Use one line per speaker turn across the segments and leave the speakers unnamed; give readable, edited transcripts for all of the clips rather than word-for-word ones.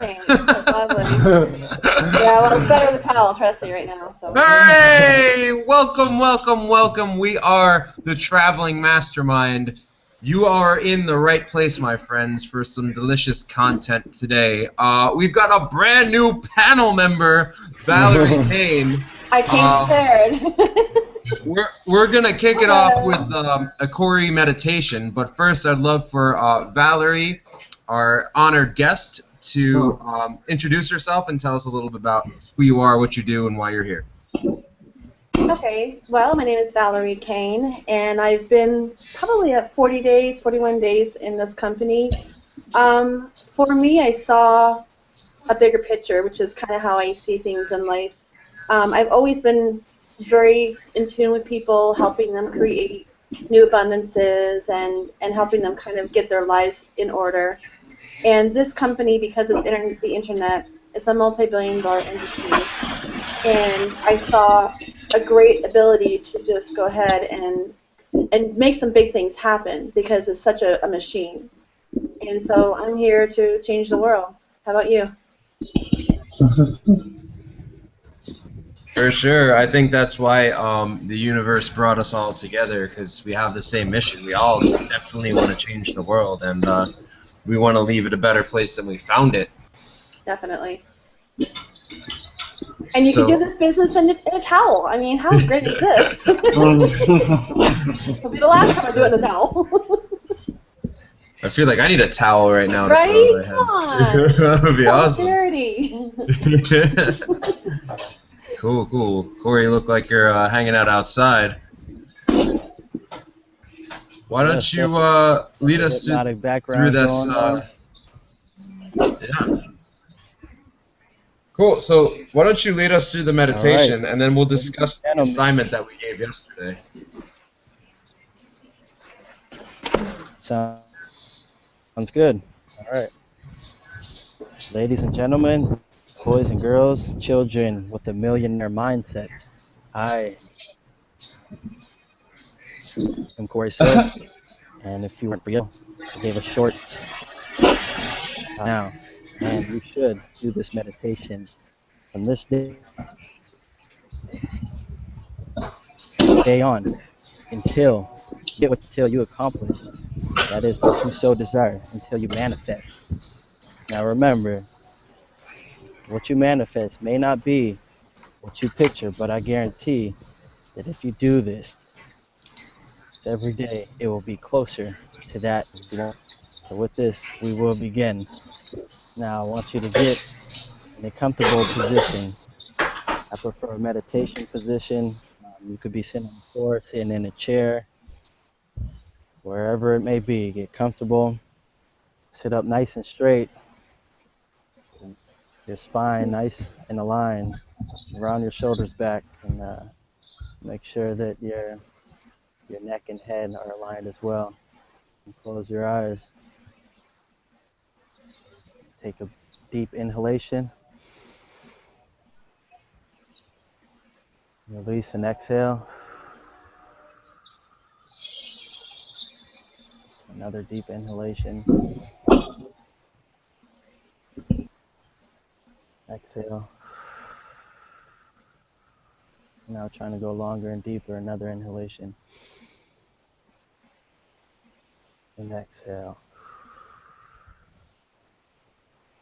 Thanks. That's lovely. Yeah, well, it's better than towel, trust me, right now. So.
Hey! Welcome, welcome, welcome. We are the Traveling Mastermind. You are in the right place, my friends, for some delicious content today. We've got a brand new panel member, Valerie Kane.
I came prepared.
We're gonna kick it off with
Hello.
a Corey meditation, but first I'd love for Valerie, our honored guest, to introduce herself and tell us a little bit about who you are, what you do, and why you're here.
Okay, well, my name is Valerie Kane, and I've been probably at 40 days, 41 days in this company. For me, I saw a bigger picture, which is kind of how I see things in life. I've always been very in tune with people, helping them create new abundances and helping them kind of get their lives in order. And this company, because it's the internet, it's a multi-billion-dollar industry, and I saw a great ability to just go ahead and make some big things happen because it's such a machine. And so I'm here to change the world. How about you?
For sure, I think that's why the universe brought us all together because we have the same mission. We all definitely want to change the world, and we want to leave it a better place than we found it.
Definitely. And you can do
So,
this business in a towel. I mean, how great is this? It'll be the last time I do it
so
in a towel.
I feel like I need a towel right now to put on
Right?
my
Come
head.
on.
That would be awesome.
Solidarity.
Cool, cool. Corey, you look like you're hanging out outside. Why
Yes,
don't you
definitely. Got
lead
the
us
hypnotic
through
background
this?
going on.
Yeah. Cool. So why don't you lead us through the
All right,
meditation, and then we'll
ladies and
discuss the
gentlemen.
assignment that we gave yesterday.
Sounds good. All right, ladies and gentlemen, boys and girls, children with a millionaire mindset. I am Corey Sills, and if you weren't real, I gave a short now, and you should do this meditation from this day on until you get what till you accomplish. That is what you so desire until you manifest. Now remember, what you manifest may not be what you picture, but I guarantee that if you do this every day, it will be closer to that you want. So with this, we will begin. Now I want you to get in a comfortable position. I prefer a meditation position. You could be sitting on the floor, sitting in a chair, wherever it may be. Get comfortable. Sit up nice and straight. Your spine nice and aligned. Round your shoulders back, and make sure that your neck and head are aligned as well. And close your eyes. Take a deep inhalation. Release and exhale. Another deep inhalation. Exhale. Now trying to go longer and deeper. Another inhalation. And exhale.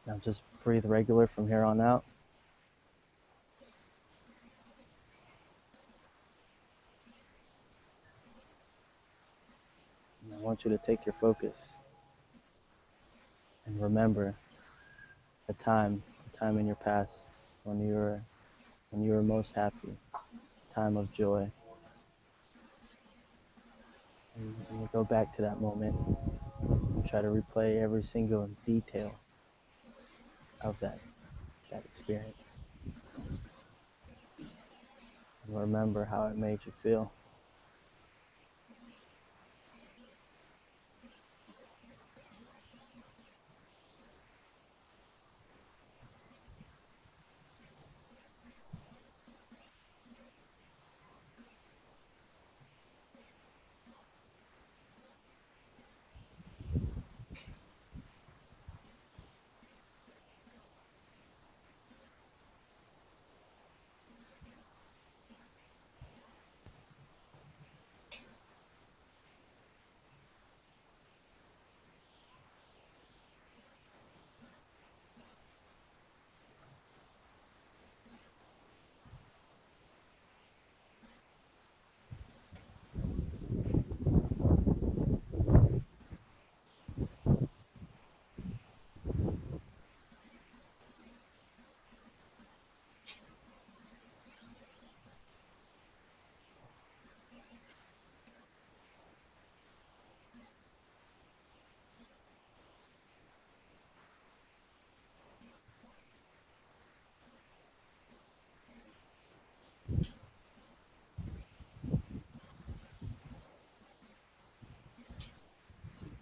Now just breathe regular from here on out. And I want you to take your focus and remember a time in your past when you were most happy, time of joy. And you go back to that moment and try to replay every single detail of that experience. And remember how it made you feel.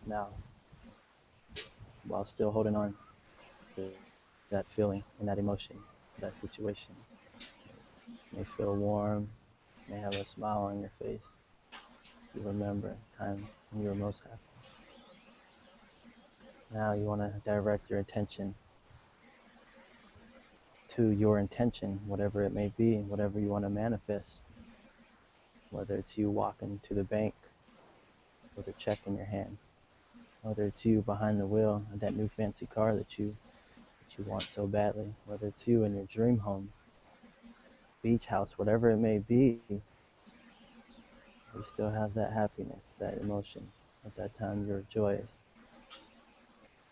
Now, while still holding on to that feeling and that emotion, that situation, may feel warm, may have a smile on your face. You remember a time when you were most happy. Now you want to direct your attention to your intention, whatever it may be, whatever you want to manifest. Whether it's you walking to the bank with a check in your hand, whether it's you behind the wheel of that new fancy car that you want so badly, whether it's you in your dream home, beach house, whatever it may be, you still have that happiness, that emotion. At that time, you're joyous.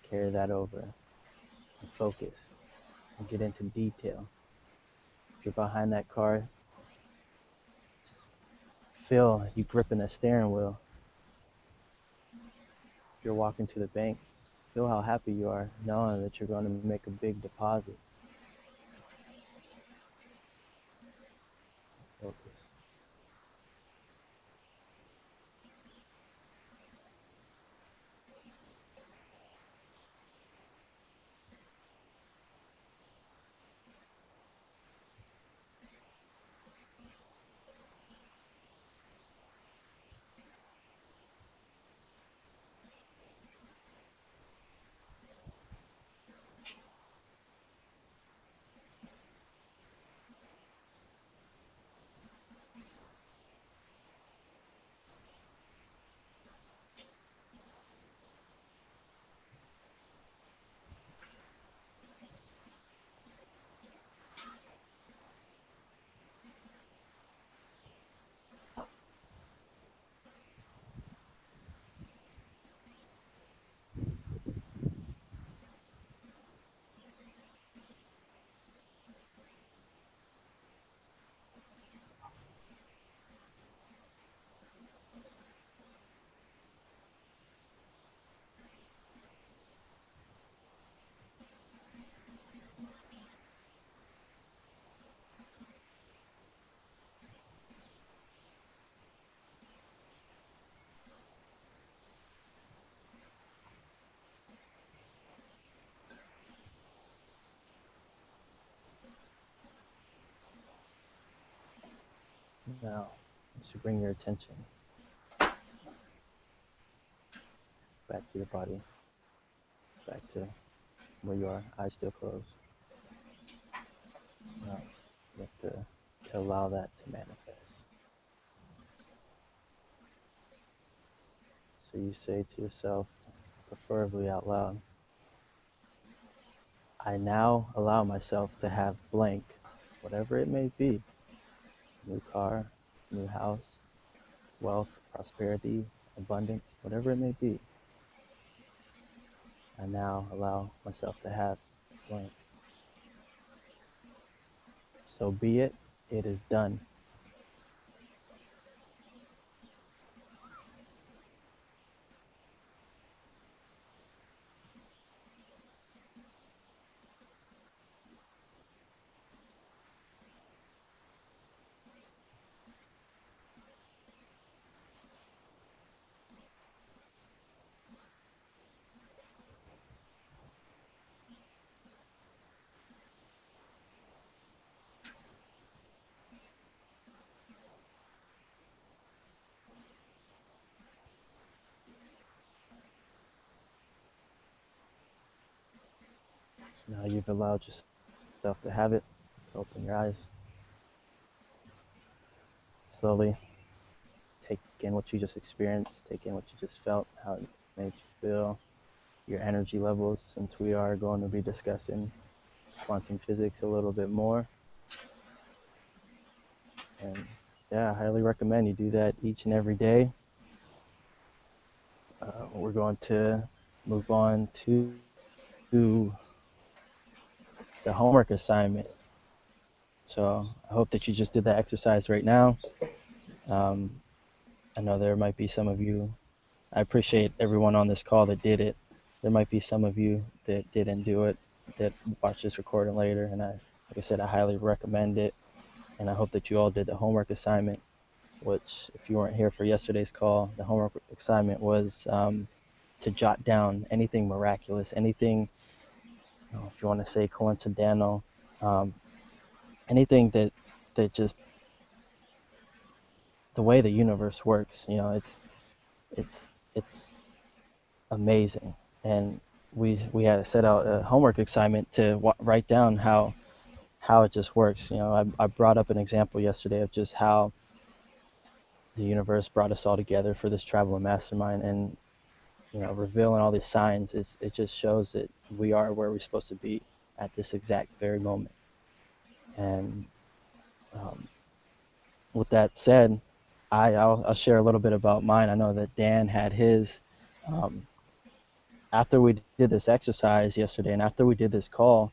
Carry that over and focus and get into detail. If you're behind that car, just feel you gripping the steering wheel. If you're walking to the bank, feel how happy you are knowing that you're going to make a big deposit. Focus. Now, as you bring your attention back to your body, back to where you are, eyes still closed. Now, you have to allow that to manifest. So you say to yourself, preferably out loud, I now allow myself to have blank, whatever it may be, new car, new house, wealth, prosperity, abundance, whatever it may be. I now allow myself to have blank. So be it, it is done. So now you've allowed yourself to have it. Open your eyes. Slowly take in what you just experienced, take in what you just felt, how it made you feel, your energy levels, since we are going to be discussing quantum physics a little bit more. And yeah, I highly recommend you do that each and every day. We're going to move on to the homework assignment. So I hope that you just did that exercise right now. I know there might be some of you, I appreciate everyone on this call that did it. There might be some of you that didn't do it, that watch this recording later, and like I said, I highly recommend it. And I hope that you all did the homework assignment, which if you weren't here for yesterday's call, the homework assignment was to jot down anything miraculous, anything, if you want to say coincidental, um, anything that just the way the universe works. It's amazing. And we had to set out a homework assignment to write down how it just works. I brought up an example yesterday of just how the universe brought us all together for this travel and mastermind, and revealing all these signs. It just shows that we are where we're supposed to be at this exact very moment. And um, with that said, I'll share a little bit about mine. I know that Dan had his. Um, After we did this exercise yesterday, and after we did this call,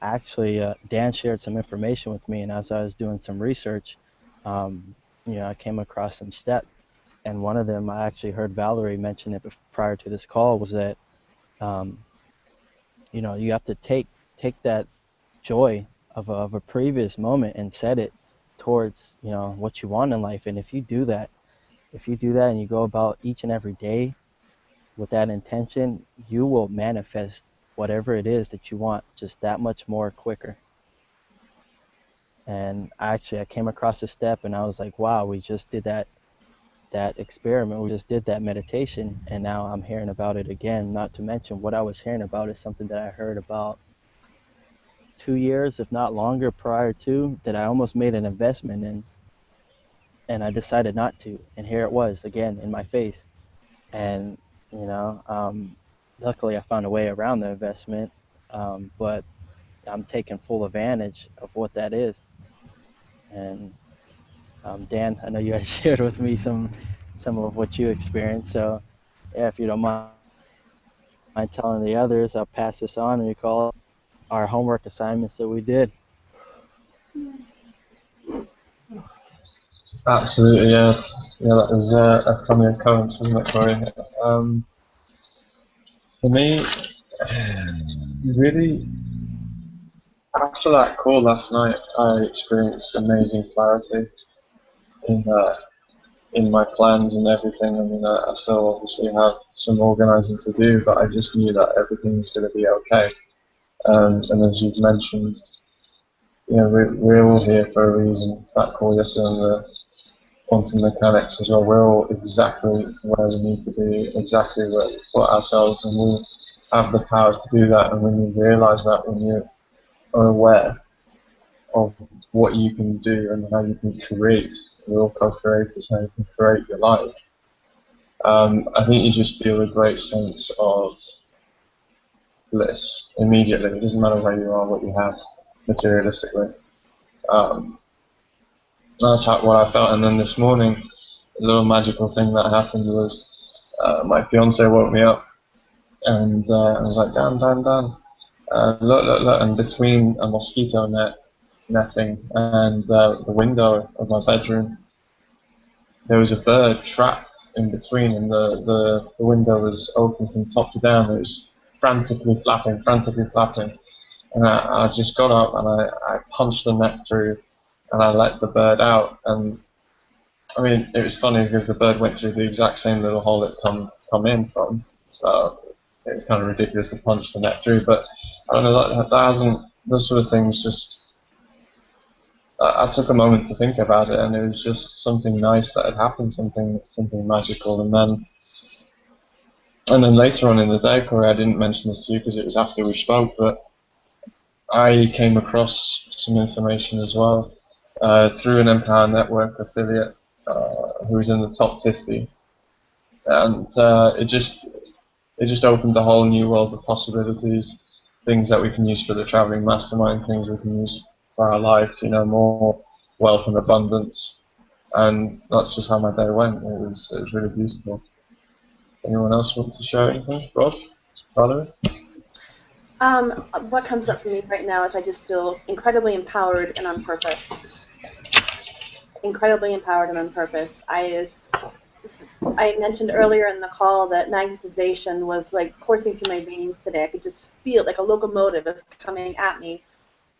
actually Dan shared some information with me, and as I was doing some research, um, I came across some steps, and one of them I actually heard Valerie mention it prior to this call was that um, you have to take that joy of a previous moment and set it towards what you want in life. And if you do that and you go about each and every day with that intention, you will manifest whatever it is that you want just that much more quicker. And I came across this step and I was like, wow, we just did that experiment, we just did that meditation, and now I'm hearing about it again. Not to mention what I was hearing about is something that I heard about 2 years, if not longer, prior to that I almost made an investment in, and I decided not to. And here it was again in my face. And you know, um, luckily I found a way around the investment, but I'm taking full advantage of what that is. And Dan, I know you had shared with me some of what you experienced. So yeah, if you don't mind telling the others, I'll pass this on and you call it our homework assignments that we did.
Absolutely, yeah. Yeah, that was a funny occurrence, wasn't it, Corey? Um, for me, really, after that call last night, I experienced amazing clarity in in my plans and everything. I mean, I still obviously have some organising to do, but I just knew that everything was going to be okay. And as you've mentioned, we're all here for a reason. That call yesterday on the quantum mechanics as well. We're all exactly where we need to be, exactly where we put ourselves, and we have the power to do that. And when you realise that, when you are aware of what you can do and how you can create, we're all co-creators, how you can create your life, I think you just feel a great sense of bliss immediately. It doesn't matter where you are, what you have materialistically. Um, that's what I felt. And then this morning, a little magical thing that happened was my fiance woke me up, and I was like, Dan, look, and between a mosquito netting and the window of my bedroom, there was a bird trapped in between, and the window was open from top to down. It was frantically flapping, and I just got up and I punched the net through, and I let the bird out. And I mean, it was funny because the bird went through the exact same little hole it come in from, so it was kind of ridiculous to punch the net through. But I don't know, that hasn't, those sort of things just, I took a moment to think about it, and it was just something nice that had happened, something magical. And then later on in the day, Corey, I didn't mention this to you because it was after we spoke, but I came across some information as well through an Empower Network affiliate who was in the top 50, and it just opened a whole new world of possibilities, things that we can use for the traveling mastermind, things we can use for our life, more wealth and abundance, and that's just how my day went. It was really beautiful. Anyone else want to share anything? Rob? Valerie?
What comes up for me right now is I just feel incredibly empowered and on purpose. Incredibly empowered and on purpose. I mentioned earlier in the call that magnetization was like coursing through my veins today. I could just feel it like a locomotive is coming at me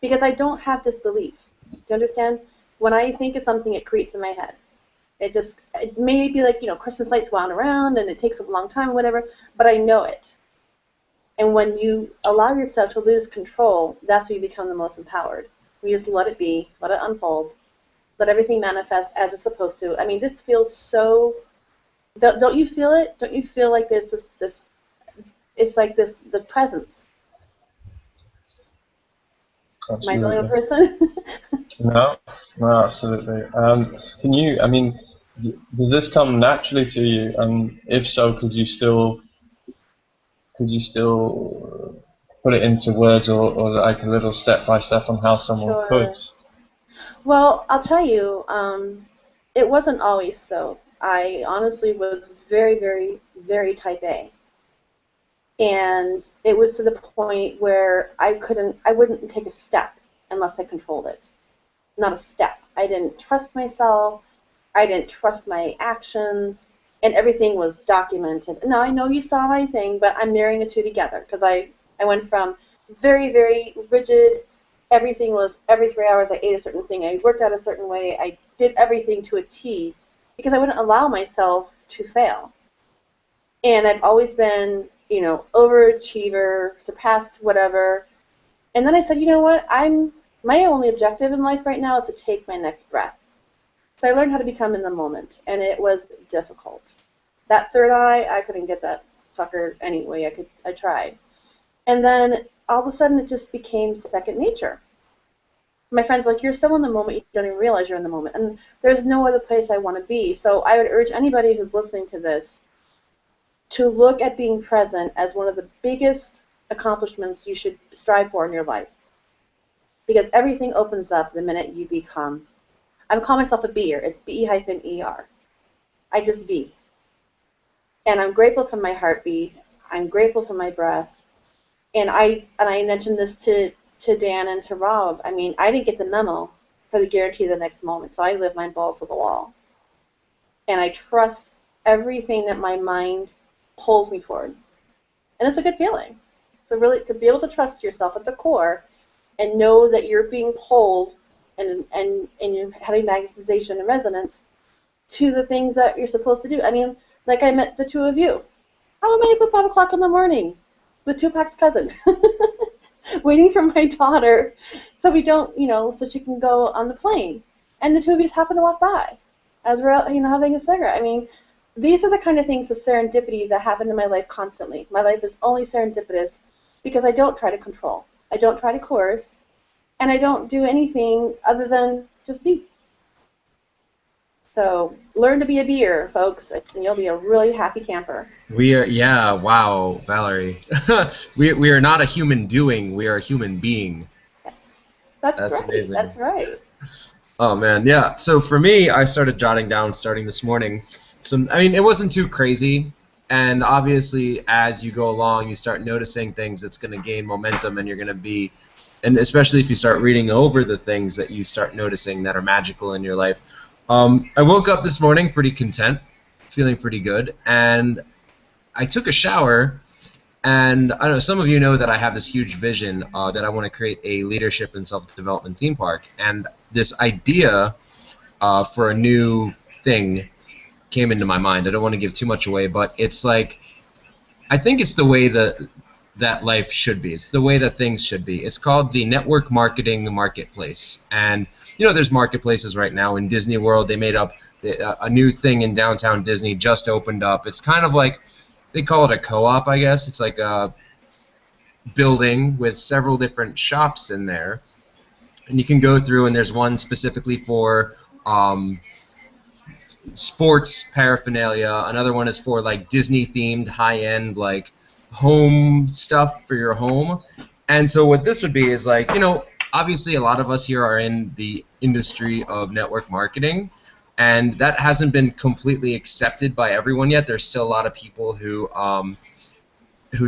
because I don't have disbelief. Do you understand? When I think of something, it creates in my head. It may be like, Christmas lights wound around and it takes a long time, whatever, but I know it. And when you allow yourself to lose control, that's when you become the most empowered. You just let it be, let it unfold, let everything manifest as it's supposed to. I mean, this feels so. Don't you feel it? Don't you feel like there's this? It's like this presence.
Absolutely.
Am I the only person?
No, no, absolutely. Can you? I mean, does this come naturally to you? And if so, could you still put it into words or like a little step by step on how someone could?
Sure. Well, I'll tell you, it wasn't always so. I honestly was very, very, very type A. And it was to the point where I wouldn't take a step unless I controlled it. Not a step. I didn't trust myself. I didn't trust my actions, and everything was documented. Now, I know you saw my thing, but I'm marrying the two together because I went from very, very rigid, everything was every 3 hours I ate a certain thing, I worked out a certain way, I did everything to a T because I wouldn't allow myself to fail. And I've always been, overachiever, surpassed whatever. And then I said, you know what? My only objective in life right now is to take my next breath. So I learned how to become in the moment, and it was difficult. That third eye, I couldn't get that fucker any way I tried. And then all of a sudden it just became second nature. My friends are like, you're so in the moment, you don't even realize you're in the moment. And there's no other place I want to be. So I would urge anybody who's listening to this to look at being present as one of the biggest accomplishments you should strive for in your life. Because everything opens up the minute you become. I call myself a beer. It's B-E-R. I just be. And I'm grateful for my heartbeat. I'm grateful for my breath. And I mentioned this to Dan and to Rob. I mean, I didn't get the memo for the guarantee of the next moment, so I live my balls to the wall. And I trust everything that my mind pulls me toward. And it's a good feeling. So really, to be able to trust yourself at the core and know that you're being pulled and you're having magnetization and resonance to the things that you're supposed to do. I mean, like I met the two of you. How am I up at 5 o'clock in the morning with Tupac's cousin? Waiting for my daughter so we don't, so she can go on the plane. And the two of you just happen to walk by as we're out, having a cigarette. I mean, these are the kind of things of serendipity that happen in my life constantly. My life is only serendipitous because I don't try to control. I don't try to coerce. And I don't do anything other than just be. So learn to be a beer, folks, and you'll be a really happy camper.
Wow, Valerie. we are not a human doing, we are a human being.
Yes, that's right.
Amazing.
That's right.
Oh man, yeah. So for me, I started jotting down starting this morning. It wasn't too crazy, and obviously as you go along, you start noticing things that's going to gain momentum, and you're going to be, and especially if you start reading over the things that you start noticing that are magical in your life. I woke up this morning pretty content, feeling pretty good, and I took a shower, and I don't know, some of you know that I have this huge vision that I want to create a leadership and self-development theme park, and this idea for a new thing came into my mind. I don't want to give too much away, but it's like, I think it's the way that life should be. It's the way that things should be. It's called the network marketing marketplace. And, there's marketplaces right now in Disney World. They made up a new thing in downtown Disney, just opened up. It's kind of like, they call it a co-op, I guess. It's like a building with several different shops in there. And you can go through, and there's one specifically for sports paraphernalia. Another one is for like Disney-themed, high-end, like home stuff for your home. And so what this would be is like, obviously a lot of us here are in the industry of network marketing, and that hasn't been completely accepted by everyone yet. There's still a lot of people who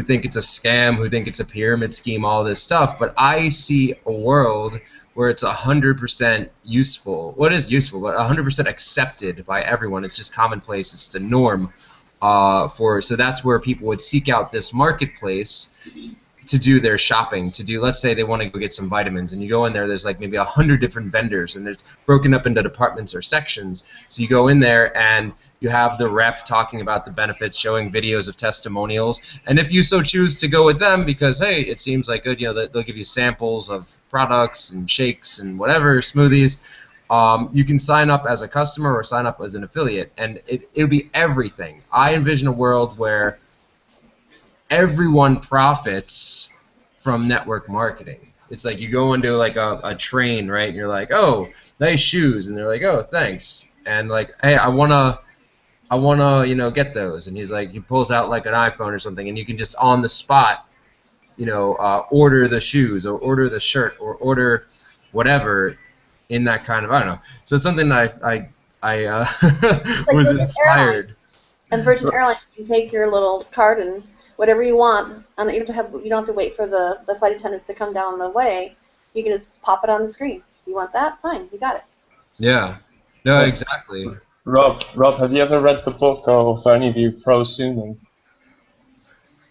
think it's a scam, who think it's a pyramid scheme, all this stuff. But I see a world where it's 100% useful. What is useful? But 100% accepted by everyone. It's just commonplace. It's the norm. So that's where people would seek out this marketplace to do their shopping, to do, let's say they want to go get some vitamins, and you go in there, there's like maybe 100 different vendors, and there's broken up into departments or sections. So you go in there and you have the rep talking about the benefits, showing videos of testimonials, and if you so choose to go with them because, hey, it seems like good, they'll give you samples of products and shakes and whatever, smoothies. You can sign up as a customer or sign up as an affiliate, and it'll be everything. I envision a world where everyone profits from network marketing. It's like you go into like a train, right? And you're like, oh, nice shoes, and they're like, oh, thanks, and like, hey, I wanna, get those, and he's like, he pulls out like an iPhone or something, and you can just on the spot, order the shoes or order the shirt or order whatever in that kind of, I don't know. So it's something that I
Like
was
Virgin
inspired.
Airlines. And Virgin Airlines, you can take your little card and whatever you want, and you don't have to wait for the flight attendants to come down the way. You can just pop it on the screen. You want that? Fine, you got it.
Yeah. No, exactly.
Rob, have you ever read the book, or for any of you, Prosuming?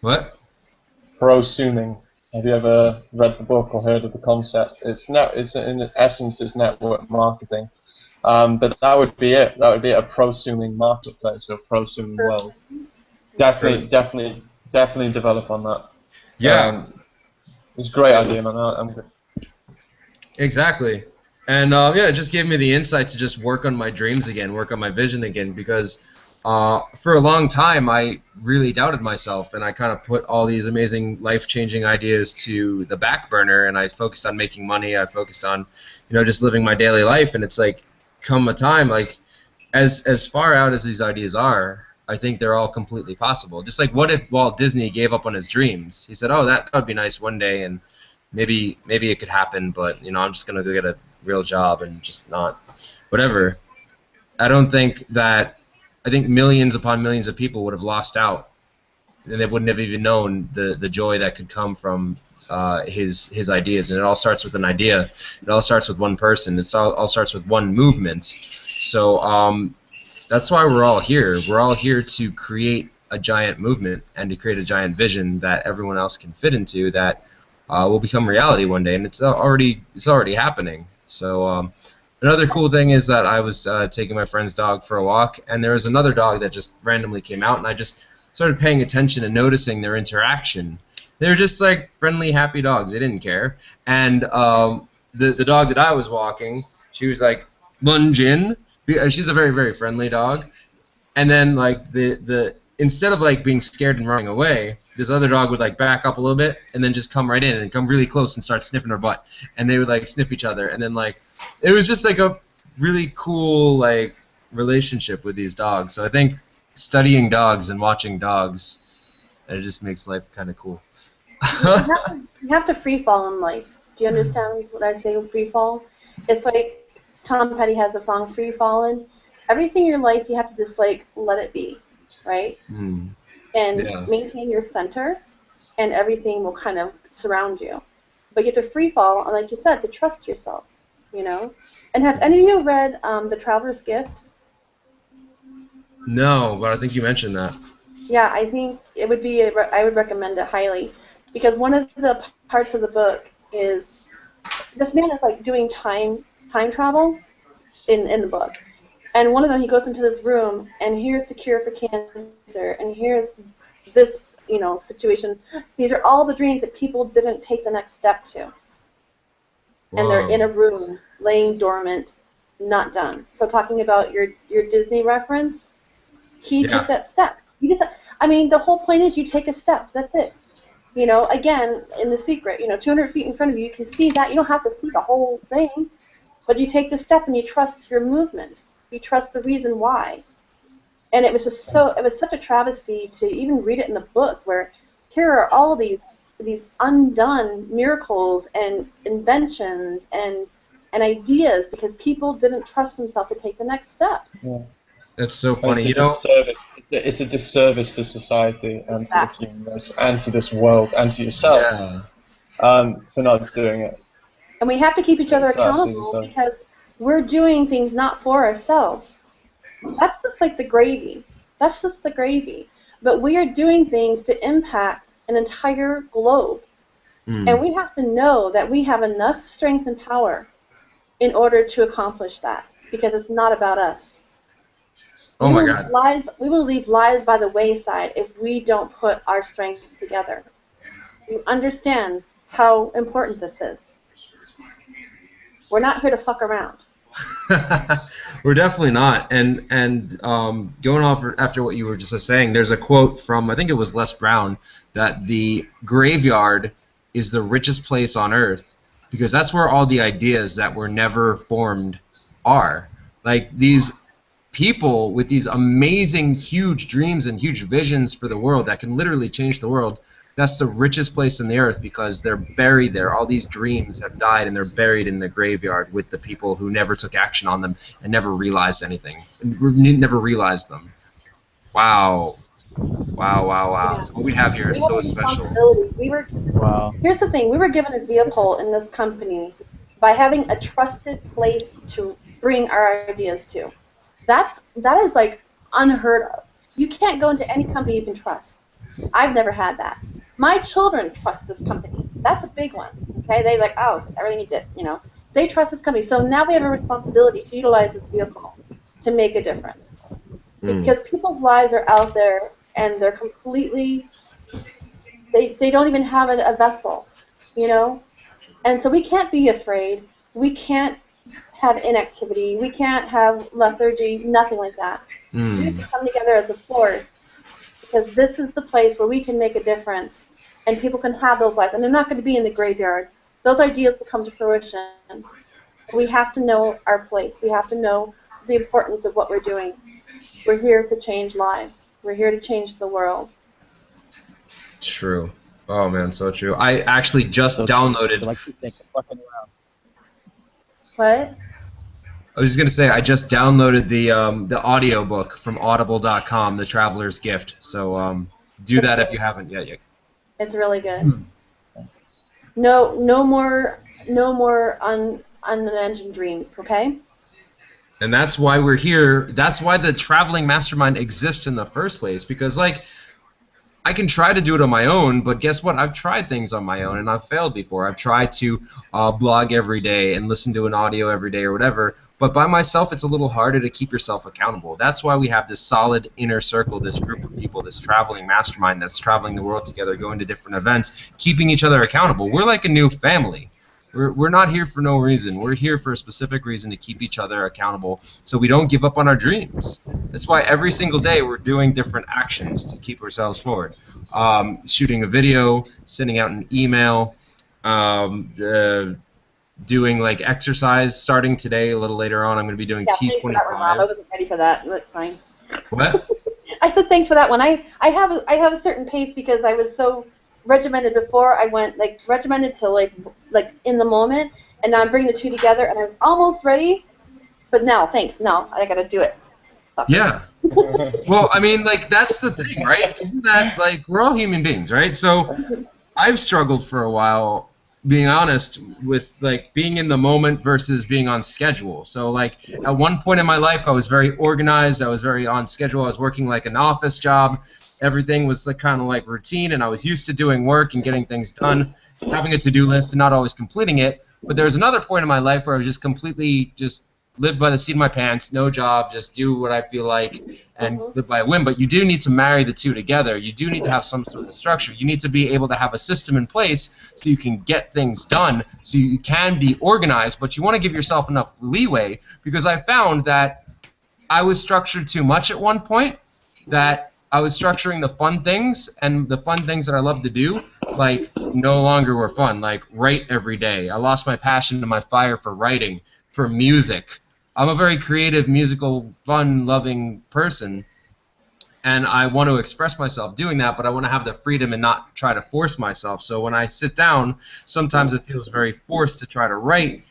What?
Prosuming. Have you ever read the book or heard of the concept? It's in essence, it's network marketing. But that would be it. That would be a prosuming marketplace or a prosuming world. Definitely develop on that.
Yeah.
It's a great idea, man. I'm good.
Exactly. And yeah, it just gave me the insight to just work on my dreams again, work on my vision again, because for a long time I really doubted myself, and I kind of put all these amazing life-changing ideas to the back burner, and I focused on making money. I focused on, just living my daily life, and it's like, come a time, like, as far out as these ideas are, I think they're all completely possible. Just like, what if Walt Disney gave up on his dreams? He said, oh, that would be nice one day, and maybe it could happen, but I'm just gonna go get a real job and just not whatever. I think millions upon millions of people would have lost out, and they wouldn't have even known the joy that could come from his ideas. And it all starts with an idea. It all starts with one person. It all starts with one movement. So that's why we're all here. We're all here to create a giant movement and to create a giant vision that everyone else can fit into, that will become reality one day, and it's already happening. So another cool thing is that I was taking my friend's dog for a walk, and there was another dog that just randomly came out, and I just started paying attention and noticing their interaction. They were just like friendly, happy dogs. They didn't care. And the dog that I was walking, she was like lunge in. She's a very, very friendly dog. And then like the instead of like being scared and running away, this other dog would like back up a little bit and then just come right in and come really close and start sniffing her butt. And they would like sniff each other, and then like it was just like a really cool like relationship with these dogs. So I think studying dogs and watching dogs, it just makes life kind of cool.
You have to free fall in life. Do you understand what I say, free fall? It's like Tom Petty has a song, Free Fallin'. Everything in your life, you have to just like let it be, right? And maintain your center, and everything will kind of surround you. But you have to free fall, and like you said, to trust yourself, And have any of you read The Traveler's Gift?
No, but I think you mentioned that.
Yeah, I think it would be. I would recommend it highly, because one of the parts of the book is this man is like doing time travel in the book, and one of them, he goes into this room, and here's the cure for cancer, and here's this situation. These are all the dreams that people didn't take the next step to, and they're in a room laying dormant, not done. So talking about your Disney reference, he took that step. The whole point is you take a step. That's it. Again, in The Secret, 200 feet in front of you, you can see that. You don't have to see the whole thing, but you take the step and you trust your movement. You trust the reason why. And it was just it was such a travesty to even read it in the book, where here are all these undone miracles and inventions and ideas because people didn't trust themselves to take the next step.
Yeah.
That's so funny.
It's a disservice to society and to the universe and to this world and to yourself for not doing it.
And we have to keep each other accountable, because we're doing things not for ourselves. That's just like the gravy. That's just the gravy. But we are doing things to impact an entire globe.
Mm.
And we have to know that we have enough strength and power in order to accomplish that, because it's not about us.
Oh my God.
We will leave lives by the wayside if we don't put our strengths together. You understand how important this is. We're not here to fuck around.
We're definitely not. And going off after what you were just saying, there's a quote from, I think it was Les Brown, that the graveyard is the richest place on earth because that's where all the ideas that were never formed are. Like these people with these amazing, huge dreams and huge visions for the world that can literally change the world. That's the richest place on the earth because they're buried there. All these dreams have died and they're buried in the graveyard with the people who never took action on them and never realized anything. Never realized them. Wow. Wow, wow, wow.
Yeah.
So what we have here
We
is
have a
so special.
responsibility.
Wow.
Here's the thing, we were given a vehicle in this company by having a trusted place to bring our ideas to. That is like unheard of. You can't go into any company you can trust. I've never had that. My children trust this company. That's a big one. Okay, they like, oh, I really need to, they trust this company. So now we have a responsibility to utilize this vehicle to make a difference.
Mm.
Because people's lives are out there and they're completely, they don't even have a vessel, And so we can't be afraid. We can't have inactivity. We can't have lethargy, nothing like that. We need to come together as a force because this is the place where we can make a difference and people can have those lives. And they're not going to be in the graveyard. Those ideas will come to fruition. We have to know our place. We have to know the importance of what we're doing. We're here to change lives. We're here to change the world.
True. Oh man, so true. I actually just downloaded.
Like you think, fucking around.
What?
I was just gonna say I just downloaded the audio book from Audible.com, The Traveler's Gift. So do that if you haven't yet.
It's really good. No more unimagined dreams. Okay.
And that's why we're here. That's why the Traveling Mastermind exists in the first place. Because like, I can try to do it on my own, but guess what? I've tried things on my own and I've failed before. I've tried to blog every day and listen to an audio every day or whatever, but by myself it's a little harder to keep yourself accountable. That's why we have this solid inner circle, this group of people, this traveling mastermind that's traveling the world together, going to different events, keeping each other accountable. We're like a new family. We're not here for no reason. We're here for a specific reason to keep each other accountable so we don't give up on our dreams. That's why every single day we're doing different actions to keep ourselves forward. Shooting a video, sending out an email, doing like exercise starting today. A little later on I'm going to be doing T25.
Thanks for that, Rob. I wasn't ready for that. But fine.
What?
I said thanks for that one. I have a certain pace because I was so regimented before. I went like regimented to like in the moment, and now I'm bringing the two together, and I was almost ready, but now, thanks. No, I gotta do it. Fuck.
Yeah. Well, I mean, like that's the thing, right? Isn't that like we're all human beings, right? So I've struggled for a while, being honest, with like being in the moment versus being on schedule. So like at one point in my life, I was very organized. I was very on schedule. I was working like an office job. Everything was like kind of like routine, and I was used to doing work and getting things done, having a to-do list and not always completing it. But there was another point in my life where I was just completely just lived by the seat of my pants, no job, just do what I feel like and live by a whim. But you do need to marry the two together. You do need to have some sort of structure. You need to be able to have a system in place so you can get things done, so you can be organized, but you want to give yourself enough leeway, because I found that I was structured too much at one point, that I was structuring the fun things, and the fun things that I love to do, like, no longer were fun. Like, write every day. I lost my passion and my fire for writing, for music. I'm a very creative, musical, fun-loving person, and I want to express myself doing that, but I want to have the freedom and not try to force myself. So when I sit down, sometimes it feels very forced to try to write.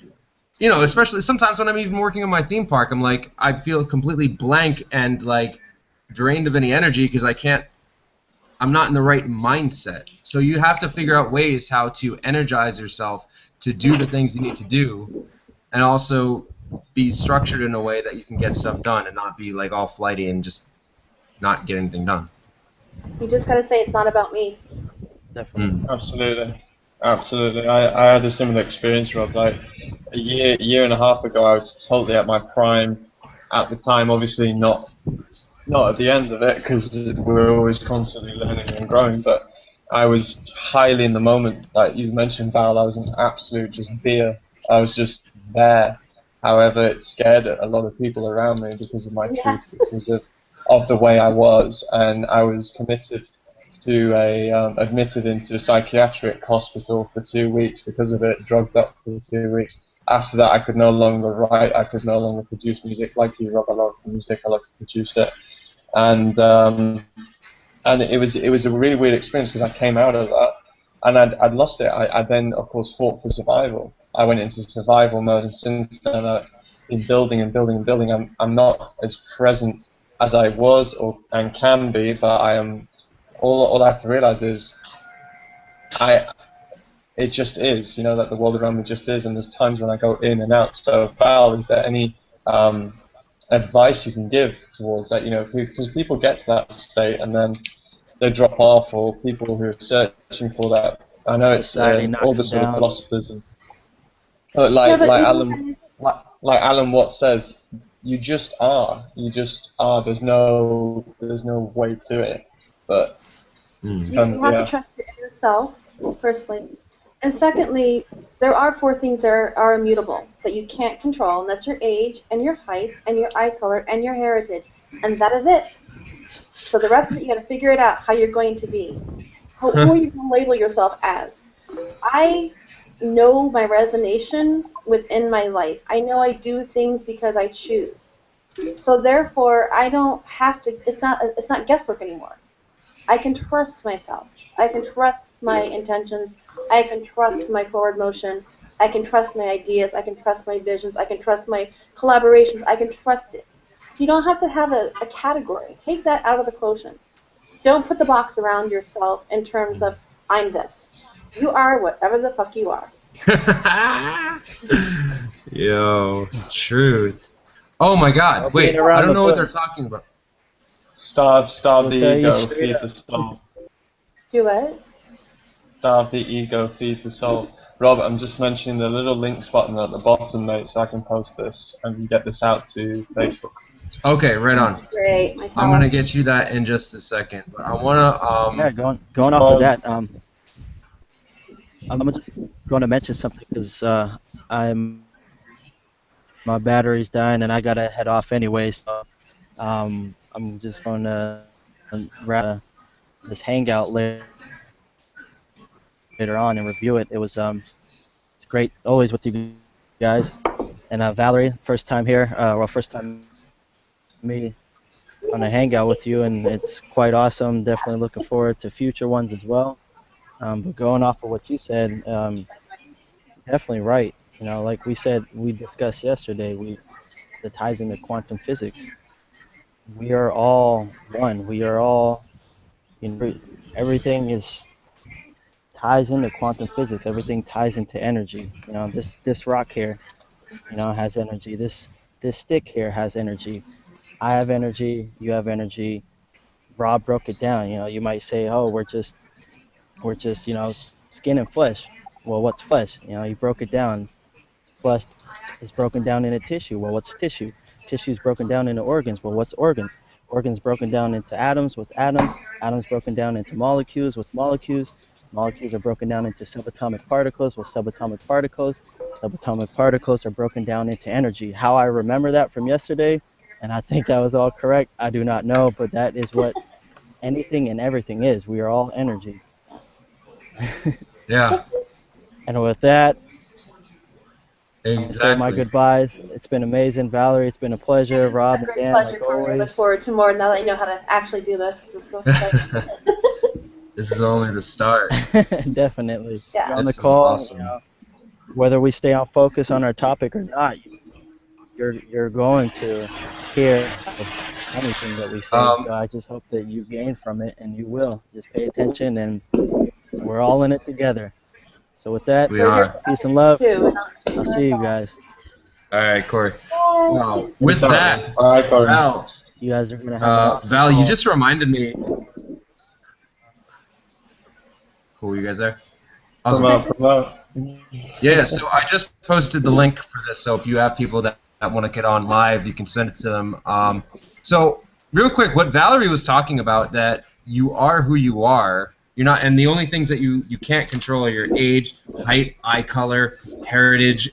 You know, especially sometimes when I'm even working on my theme park, I'm like, I feel completely blank and, like, drained of any energy because I'm not in the right mindset. So you have to figure out ways how to energize yourself to do the things you need to do, and also be structured in a way that you can get stuff done and not be like all flighty and just not get anything done.
You just gotta say it's not about me.
Definitely.
Absolutely. Absolutely. I had a similar experience, Rob. Like year and a half ago, I was totally at my prime. At the time, obviously not at the end of it because we're always constantly learning and growing. But I was highly in the moment. Like you mentioned, Val, I was an absolute just beer. I was just there. However, it scared a lot of people around me because of my truth,
Yes.
because of the way I was, and I was committed to admitted into a psychiatric hospital for 2 weeks because of it, drugged up for 2 weeks. After that, I could no longer write, I could no longer produce music like you, Rob. I love music, I love to produce it, and it was a really weird experience because I came out of that and I'd lost it. I then of course fought for survival. I went into survival mode, and since then I've been building and building and building. I'm not as present as I was or and can be, but I am. All I have to realize is I it just is, that the world around me just is, and there's times when I go in and out. So, Val, is there any advice you can give towards that? Because people get to that state and then they drop off, or people who are searching for that. I know it's
Society
all
knocks
the
them
sort of
down.
philosophers, and
Yeah, but
like
you know,
Alan like Alan Watts says, you just are. You just are. There's no way to it. But it's
Mm.
kind
you
of
have to
yeah.
trust your inner self, firstly. And secondly, there are four things that are immutable that you can't control, and that's your age, and your height, and your eye color, and your heritage. And that is it. So the rest of it, you got to figure it out how you're going to be. Who are you going to label yourself as? I know my resonation within my life. I know I do things because I choose. So therefore, I don't have to. It's not guesswork anymore. I can trust myself. I can trust my intentions. I can trust my forward motion. I can trust my ideas. I can trust my visions. I can trust my collaborations. I can trust it. You don't have to have a category. Take that out of the quotient. Don't put the box around yourself in terms of, I'm this. You are whatever the fuck you are.
Yo, truth. Oh my God!
Don't beat
Wait, I
around
don't
the
know what they're
bush.
talking about.
Starve
We'll
the
tell you
ego,
straight
feed
up.
the soul.
Do what?
Starve the ego, feed the soul. Rob, I'm just mentioning the little links button at the bottom, mate, so I can post this and get this out to Facebook.
Okay, right on.
Great, my
I'm gonna
talent.
get you that in just a second, but I wanna
Yeah, going off of
Well,
that, I'm just going to mention something because my battery's dying and I gotta head off anyway. So I'm just going to wrap this hangout later on and review it. It's great always with you guys. And Valerie, first time here, first time me on a hangout with you, and it's quite awesome. Definitely looking forward to future ones as well. But going off of what you said, definitely right. Like we discussed yesterday, the ties into quantum physics. We are all one. We are all, everything is ties into quantum physics. Everything ties into energy. This rock here, has energy. This stick here has energy. I have energy. You have energy. Rob broke it down. You might say, oh, we're just skin and flesh. Well, what's flesh? He broke it down. Flesh is broken down into tissue. Well, what's tissue? Tissue is broken down into organs. Well, what's organs? Organs broken down into atoms. What's atoms? Atoms broken down into molecules. What's molecules? Molecules are broken down into subatomic particles. What's subatomic particles? Subatomic particles are broken down into energy. How I remember that from yesterday, and I think that was all correct, I do not know, but that is what anything and everything is. We are all energy.
Yeah,
And with that, I'll say my
exactly.
goodbyes. It's been amazing, Valerie. It's been a pleasure.
It's been
Rob
a
and
great
Dan,
pleasure,
like
Corey. I look
always.
forward to more now that I know how to actually do this. This is so exciting.
This is only the start.
Definitely. You're
Yeah.
on the
This is
call.
awesome.
Whether we stay on focus on our topic or not, you're going to hear of anything that we say.
Um,
So I just hope that you gain from it, and you will. Just pay attention, and we're all in it together. So with that,
we
We're here
are.
for
peace and love.
too.
I'll
And
see you
ourselves.
guys.
All right, Corey.
Bye.
Wow.
peace
With
out, man.
that,
Bye, Corey.
Val,
You guys are gonna have an awesome
Val, you
call.
just reminded me. Cool, you guys there? Awesome.
Promote.
Yeah, so I just posted the link for this, so if you have people that want to get on live, you can send it to them. So real quick, what Valerie was talking about, that you are who you are. You're not, and the only things that you can't control are your age, height, eye color, heritage.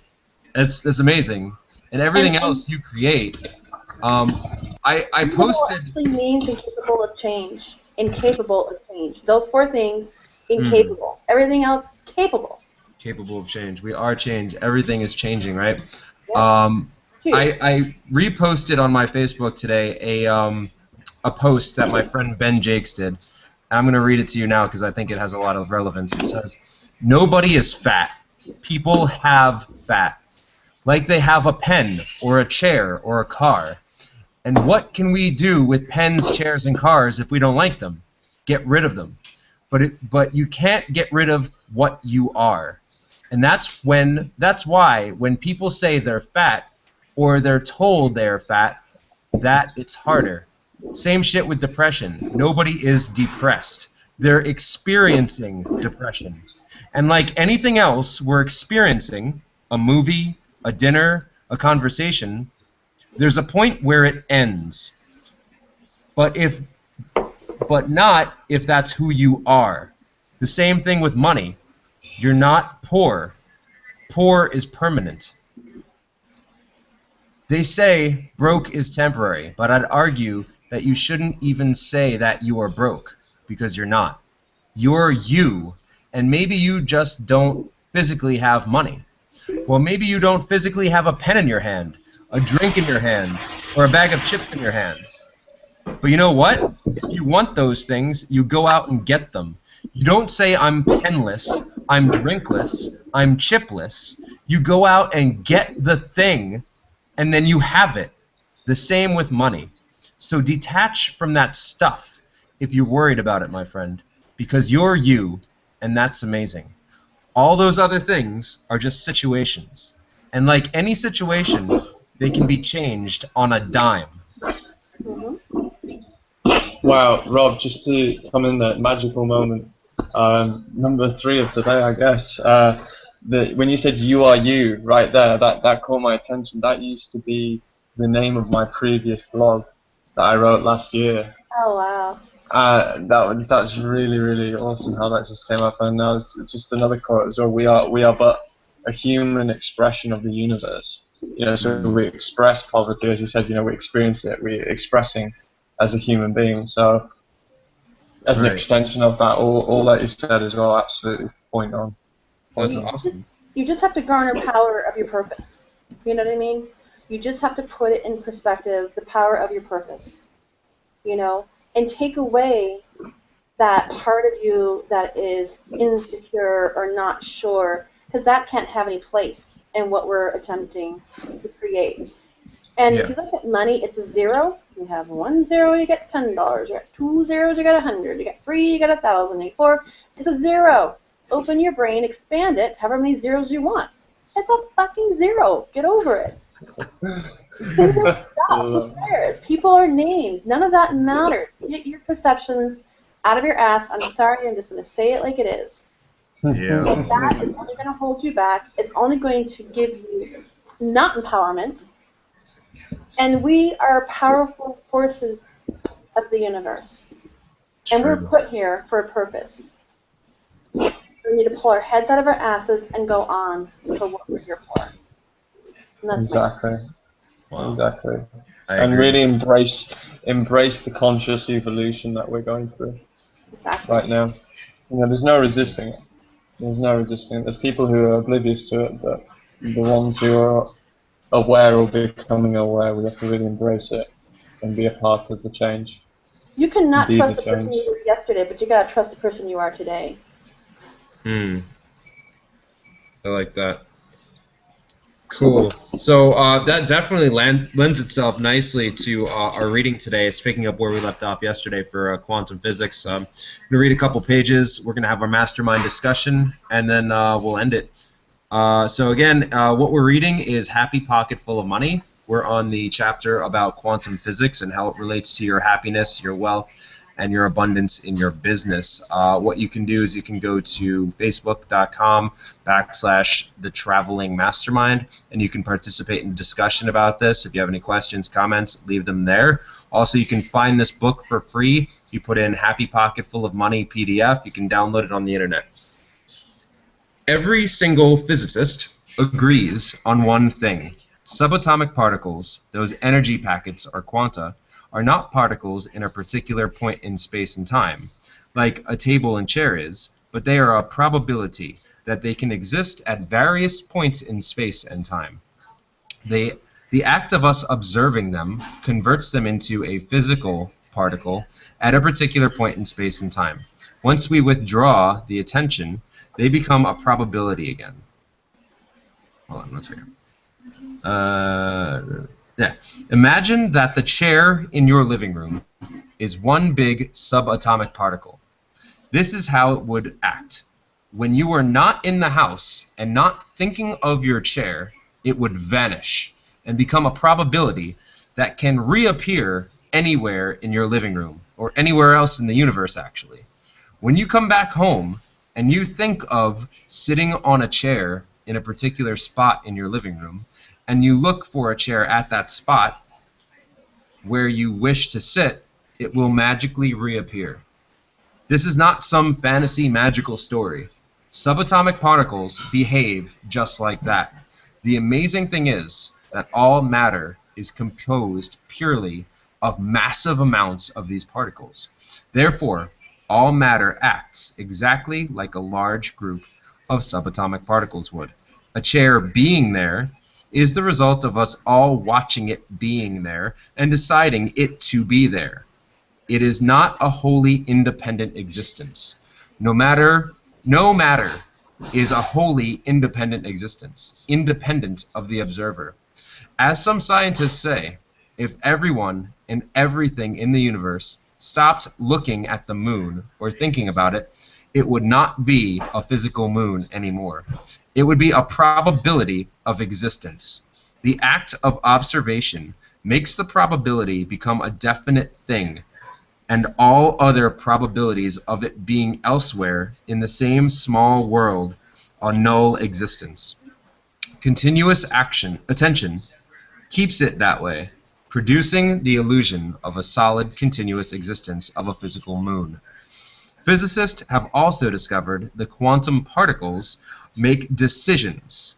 That's amazing. And everything else you create. I posted.
Actually means incapable of change. Incapable of change. Those four things, incapable. Everything else, capable.
Capable of change. We are change. Everything is changing, right?
Yeah.
I reposted on my Facebook today a post that my friend Ben Jakes did. I'm going to read it to you now because I think it has a lot of relevance. It says, "Nobody is fat. People have fat. Like they have a pen or a chair or a car. And what can we do with pens, chairs, and cars if we don't like them? Get rid of them. But you can't get rid of what you are. And that's why when people say they're fat or they're told they're fat, that it's harder. Same shit with depression. Nobody is depressed. They're experiencing depression. And like anything else we're experiencing, a movie, a dinner, a conversation, there's a point where it ends. But not if that's who you are. The same thing with money. You're not poor. Poor is permanent. They say broke is temporary, but I'd argue that you shouldn't even say that you are broke, because you're not. You're you, and maybe you just don't physically have money. Well, maybe you don't physically have a pen in your hand, a drink in your hand, or a bag of chips in your hands. But you know what? If you want those things, you go out and get them. You don't say, I'm penless, I'm drinkless, I'm chipless. You go out and get the thing, and then you have it. The same with money. So detach from that stuff if you're worried about it, my friend, because you're you, and that's amazing. All those other things are just situations. And like any situation, they can be changed on a dime.
Wow, Rob, just to come in there, magical moment. Number 3 of today, I guess. When you said "you are you" right there, that caught my attention. That used to be the name of my previous blog that I wrote last year.
Oh wow.
That's really, really awesome how that just came up. And now it's just another quote as well. We are but a human expression of the universe. So we express poverty, as you said. We experience it. We're expressing as a human being. So as an extension of that, all that you said as well, absolutely point on.
That's awesome.
You just have to garner power of your purpose. You know what I mean? You just have to put it in perspective, the power of your purpose. And take away that part of you that is insecure or not sure, because that can't have any place in what we're attempting to create. And if you look at money, it's a zero. You have 1 0, you get $10. You got 2 zeros, you got 100. You got 3, you got 1,000. You got 4, it's a zero. Open your brain, expand it, however many zeros you want. It's a fucking zero. Get over it. Simple stuff. Who cares? People are names. None of that matters. Get your perceptions out of your ass. I'm sorry, I'm just going to say it like it is.
Yeah.
And that is only going to hold you back. It's only going to give you not empowerment. And we are powerful forces of the universe. And we're put here for a purpose. We need to pull our heads out of our asses and go on for what we're here for. And that's
exactly.
Wow.
Exactly.
I
and
agree.
really embrace the conscious evolution that we're going through right now. There's no resisting it. There's no resisting it. There's people who are oblivious to it, but the ones who are aware or becoming aware, we have to really embrace it and be a part of the change.
You cannot trust the person you were yesterday, but you gotta trust the person you are today.
I like that. Cool. So that definitely lends itself nicely to our reading today. It's picking up where we left off yesterday for quantum physics. I'm going to read a couple pages. We're going to have our mastermind discussion, and then we'll end it. So again, what we're reading is Happy Pocket Full of Money. We're on the chapter about quantum physics and how it relates to your happiness, your wealth, and your abundance in your business. What you can do is you can go to facebook.com/the Traveling Mastermind, and you can participate in a discussion about this. If you have any questions, comments, leave them there. Also, you can find this book for free. You put in Happy Pocket Full of Money PDF. You can download it on the internet. Every single physicist agrees on one thing. Subatomic particles, those energy packets or quanta, are not particles in a particular point in space and time, like a table and chair is, but they are a probability that they can exist at various points in space and time. The act of us observing them converts them into a physical particle at a particular point in space and time. Once we withdraw the attention, they become a probability again. Hold on, let's hear. Yeah. Imagine that the chair in your living room is one big subatomic particle. This is how it would act. When you are not in the house and not thinking of your chair, it would vanish and become a probability that can reappear anywhere in your living room or anywhere else in the universe, actually. When you come back home and you think of sitting on a chair in a particular spot in your living room, and you look for a chair at that spot where you wish to sit, it will magically reappear. This is not some fantasy magical story. Subatomic particles behave just like that. The amazing thing is that all matter is composed purely of massive amounts of these particles. Therefore, all matter acts exactly like a large group of subatomic particles would. A chair being there is the result of us all watching it being there and deciding it to be there. It is not a wholly independent existence. No matter is a wholly independent existence, independent of the observer. As some scientists say, if everyone and everything in the universe stopped looking at the moon or thinking about it, it would not be a physical moon anymore. It would be a probability of existence. The act of observation makes the probability become a definite thing, and all other probabilities of it being elsewhere in the same small world are null existence. Continuous attention keeps it that way, producing the illusion of a solid continuous existence of a physical moon. Physicists have also discovered the quantum particles make decisions.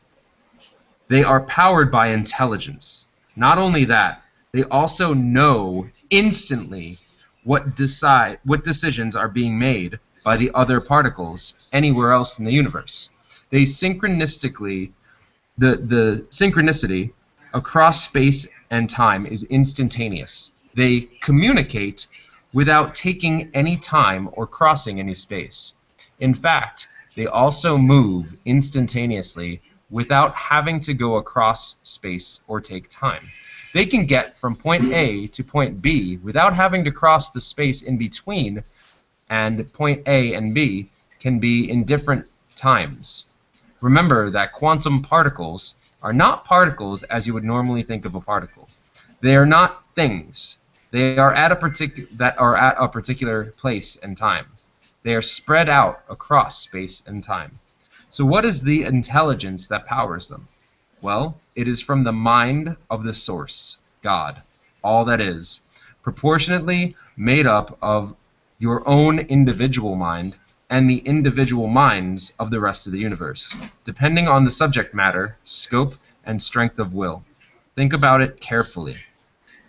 They are powered by intelligence. Not only that, they also know instantly what decisions are being made by the other particles anywhere else in the universe. They synchronistically, the synchronicity across space and time is instantaneous. They communicate without taking any time or crossing any space. In fact, they also move instantaneously without having to go across space or take time. They can get from point A to point B without having to cross the space in between, and point A and B can be in different times. Remember that quantum particles are not particles as you would normally think of a particle. They are not things. They are at a particular place and time. They are spread out across space and time. So what is the intelligence that powers them? Well, it is from the mind of the source, God, all that is, proportionately made up of your own individual mind and the individual minds of the rest of the universe, depending on the subject matter, scope, and strength of will. Think about it carefully.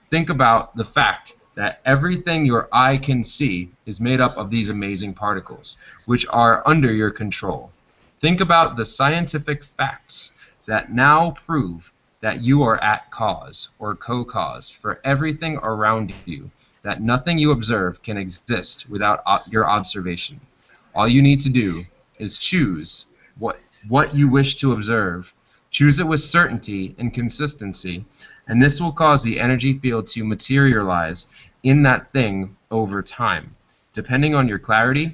Think about the fact that everything your eye can see is made up of these amazing particles, which are under your control. Think about the scientific facts that now prove that you are at cause or co-cause for everything around you, that nothing you observe can exist without your observation. All you need to do is choose what you wish to observe. Choose it with certainty and consistency, and this will cause the energy field to materialize in that thing over time, depending on your clarity,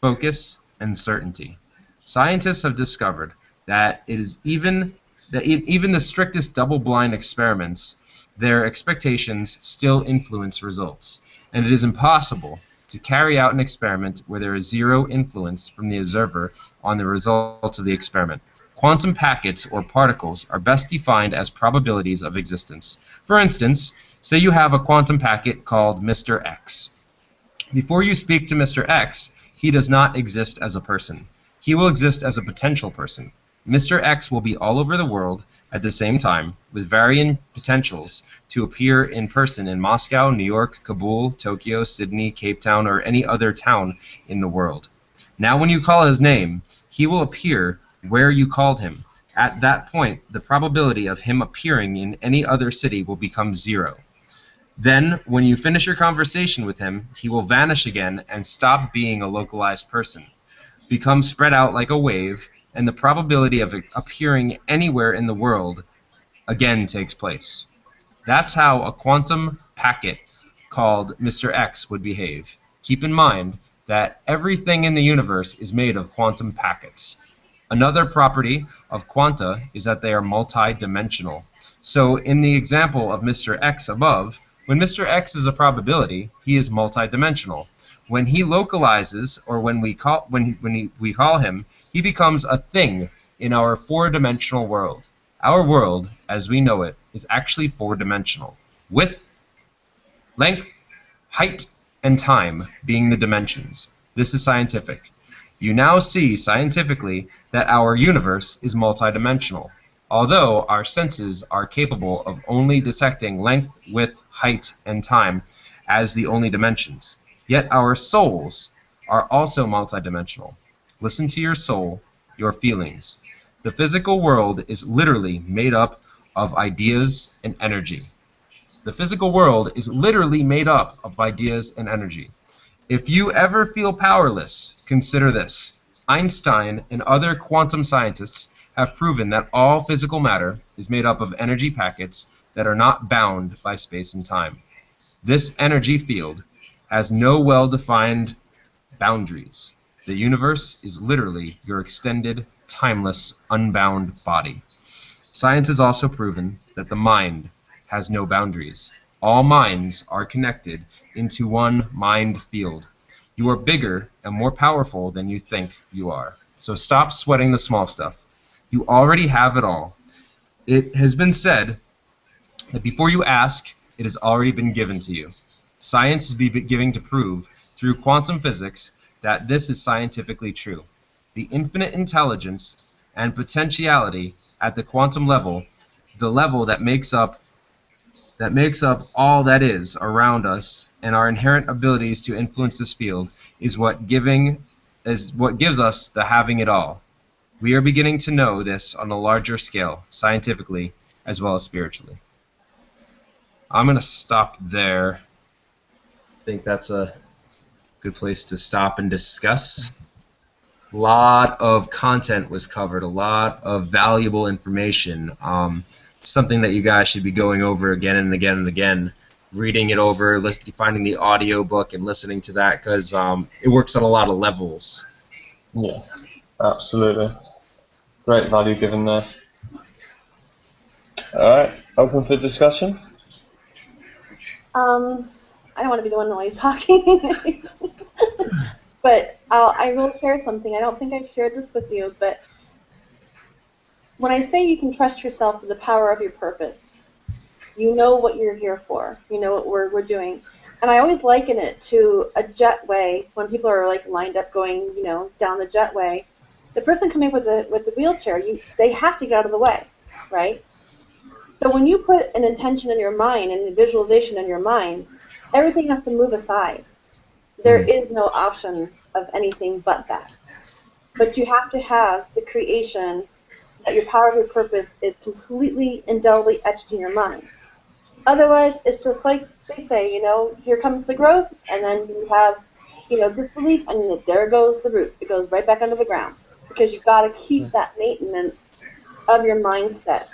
focus, and certainty. Scientists have discovered that even the strictest double-blind experiments, their expectations still influence results, and it is impossible to to carry out an experiment where there is zero influence from the observer on the results of the experiment. Quantum packets or particles are best defined as probabilities of existence. For instance, say you have a quantum packet called Mr. X. Before you speak to Mr. X, he does not exist as a person. He will exist as a potential person. Mr. X will be all over the world at the same time, with varying potentials to appear in person in Moscow, New York, Kabul, Tokyo, Sydney, Cape Town, or any other town in the world. Now when you call his name, he will appear where you called him. At that point, the probability of him appearing in any other city will become zero. Then, when you finish your conversation with him, he will vanish again and stop being a localized person, become spread out like a wave, and the probability of appearing anywhere in the world again takes place. That's how a quantum packet called Mr. X would behave. Keep in mind that everything in the universe is made of quantum packets. Another property of quanta is that they are multi-dimensional. So in the example of Mr. X above, when Mr. X is a probability, he is multi-dimensional. When he localizes, or when we call him, he becomes a thing in our four-dimensional world. Our world, as we know it, is actually four-dimensional. Width, length, height, and time being the dimensions. This is scientific. You now see scientifically that our universe is multidimensional, although our senses are capable of only detecting length, width, height, and time as the only dimensions. Yet our souls are also multidimensional. Listen to your soul, your feelings. The physical world is literally made up of ideas and energy. The physical world is literally made up of ideas and energy. If you ever feel powerless, consider this. Einstein and other quantum scientists have proven that all physical matter is made up of energy packets that are not bound by space and time. This energy field has no well-defined boundaries. The universe is literally your extended, timeless, unbound body. Science has also proven that the mind has no boundaries. All minds are connected into one mind field. You are bigger and more powerful than you think you are. So stop sweating the small stuff. You already have it all. It has been said that before you ask, it has already been given to you. Science is beginning to prove through quantum physics that this is scientifically true. The infinite intelligence and potentiality at the quantum level, the level that makes up all that is around us, and our inherent abilities to influence this field is what gives us the having it all. We are beginning to know this on a larger scale, scientifically as well as spiritually. I'm going to stop there. I think that's a good place to stop and discuss. A lot of content was covered, a lot of valuable information. Something that you guys should be going over again and again and again, reading it over, finding the audio book and listening to that, because it works on a lot of levels.
Yeah, absolutely. Great value given there. Alright, open for discussion?
I don't want to be the one always talking. But I will share something. I don't think I've shared this with you, but when I say you can trust yourself with the power of your purpose, you know what you're here for. You know what we're doing. And I always liken it to a jetway. When people are like lined up going, down the jetway, the person coming with the wheelchair, they have to get out of the way, right? So when you put an intention in your mind and a visualization in your mind, everything has to move aside. There is no option of anything but that. But you have to have the creation that your power of your purpose is completely indelibly etched in your mind. Otherwise, it's just like they say, here comes the growth, and then you have, disbelief, and there goes the root. It goes right back under the ground. Because you've got to keep that maintenance of your mindset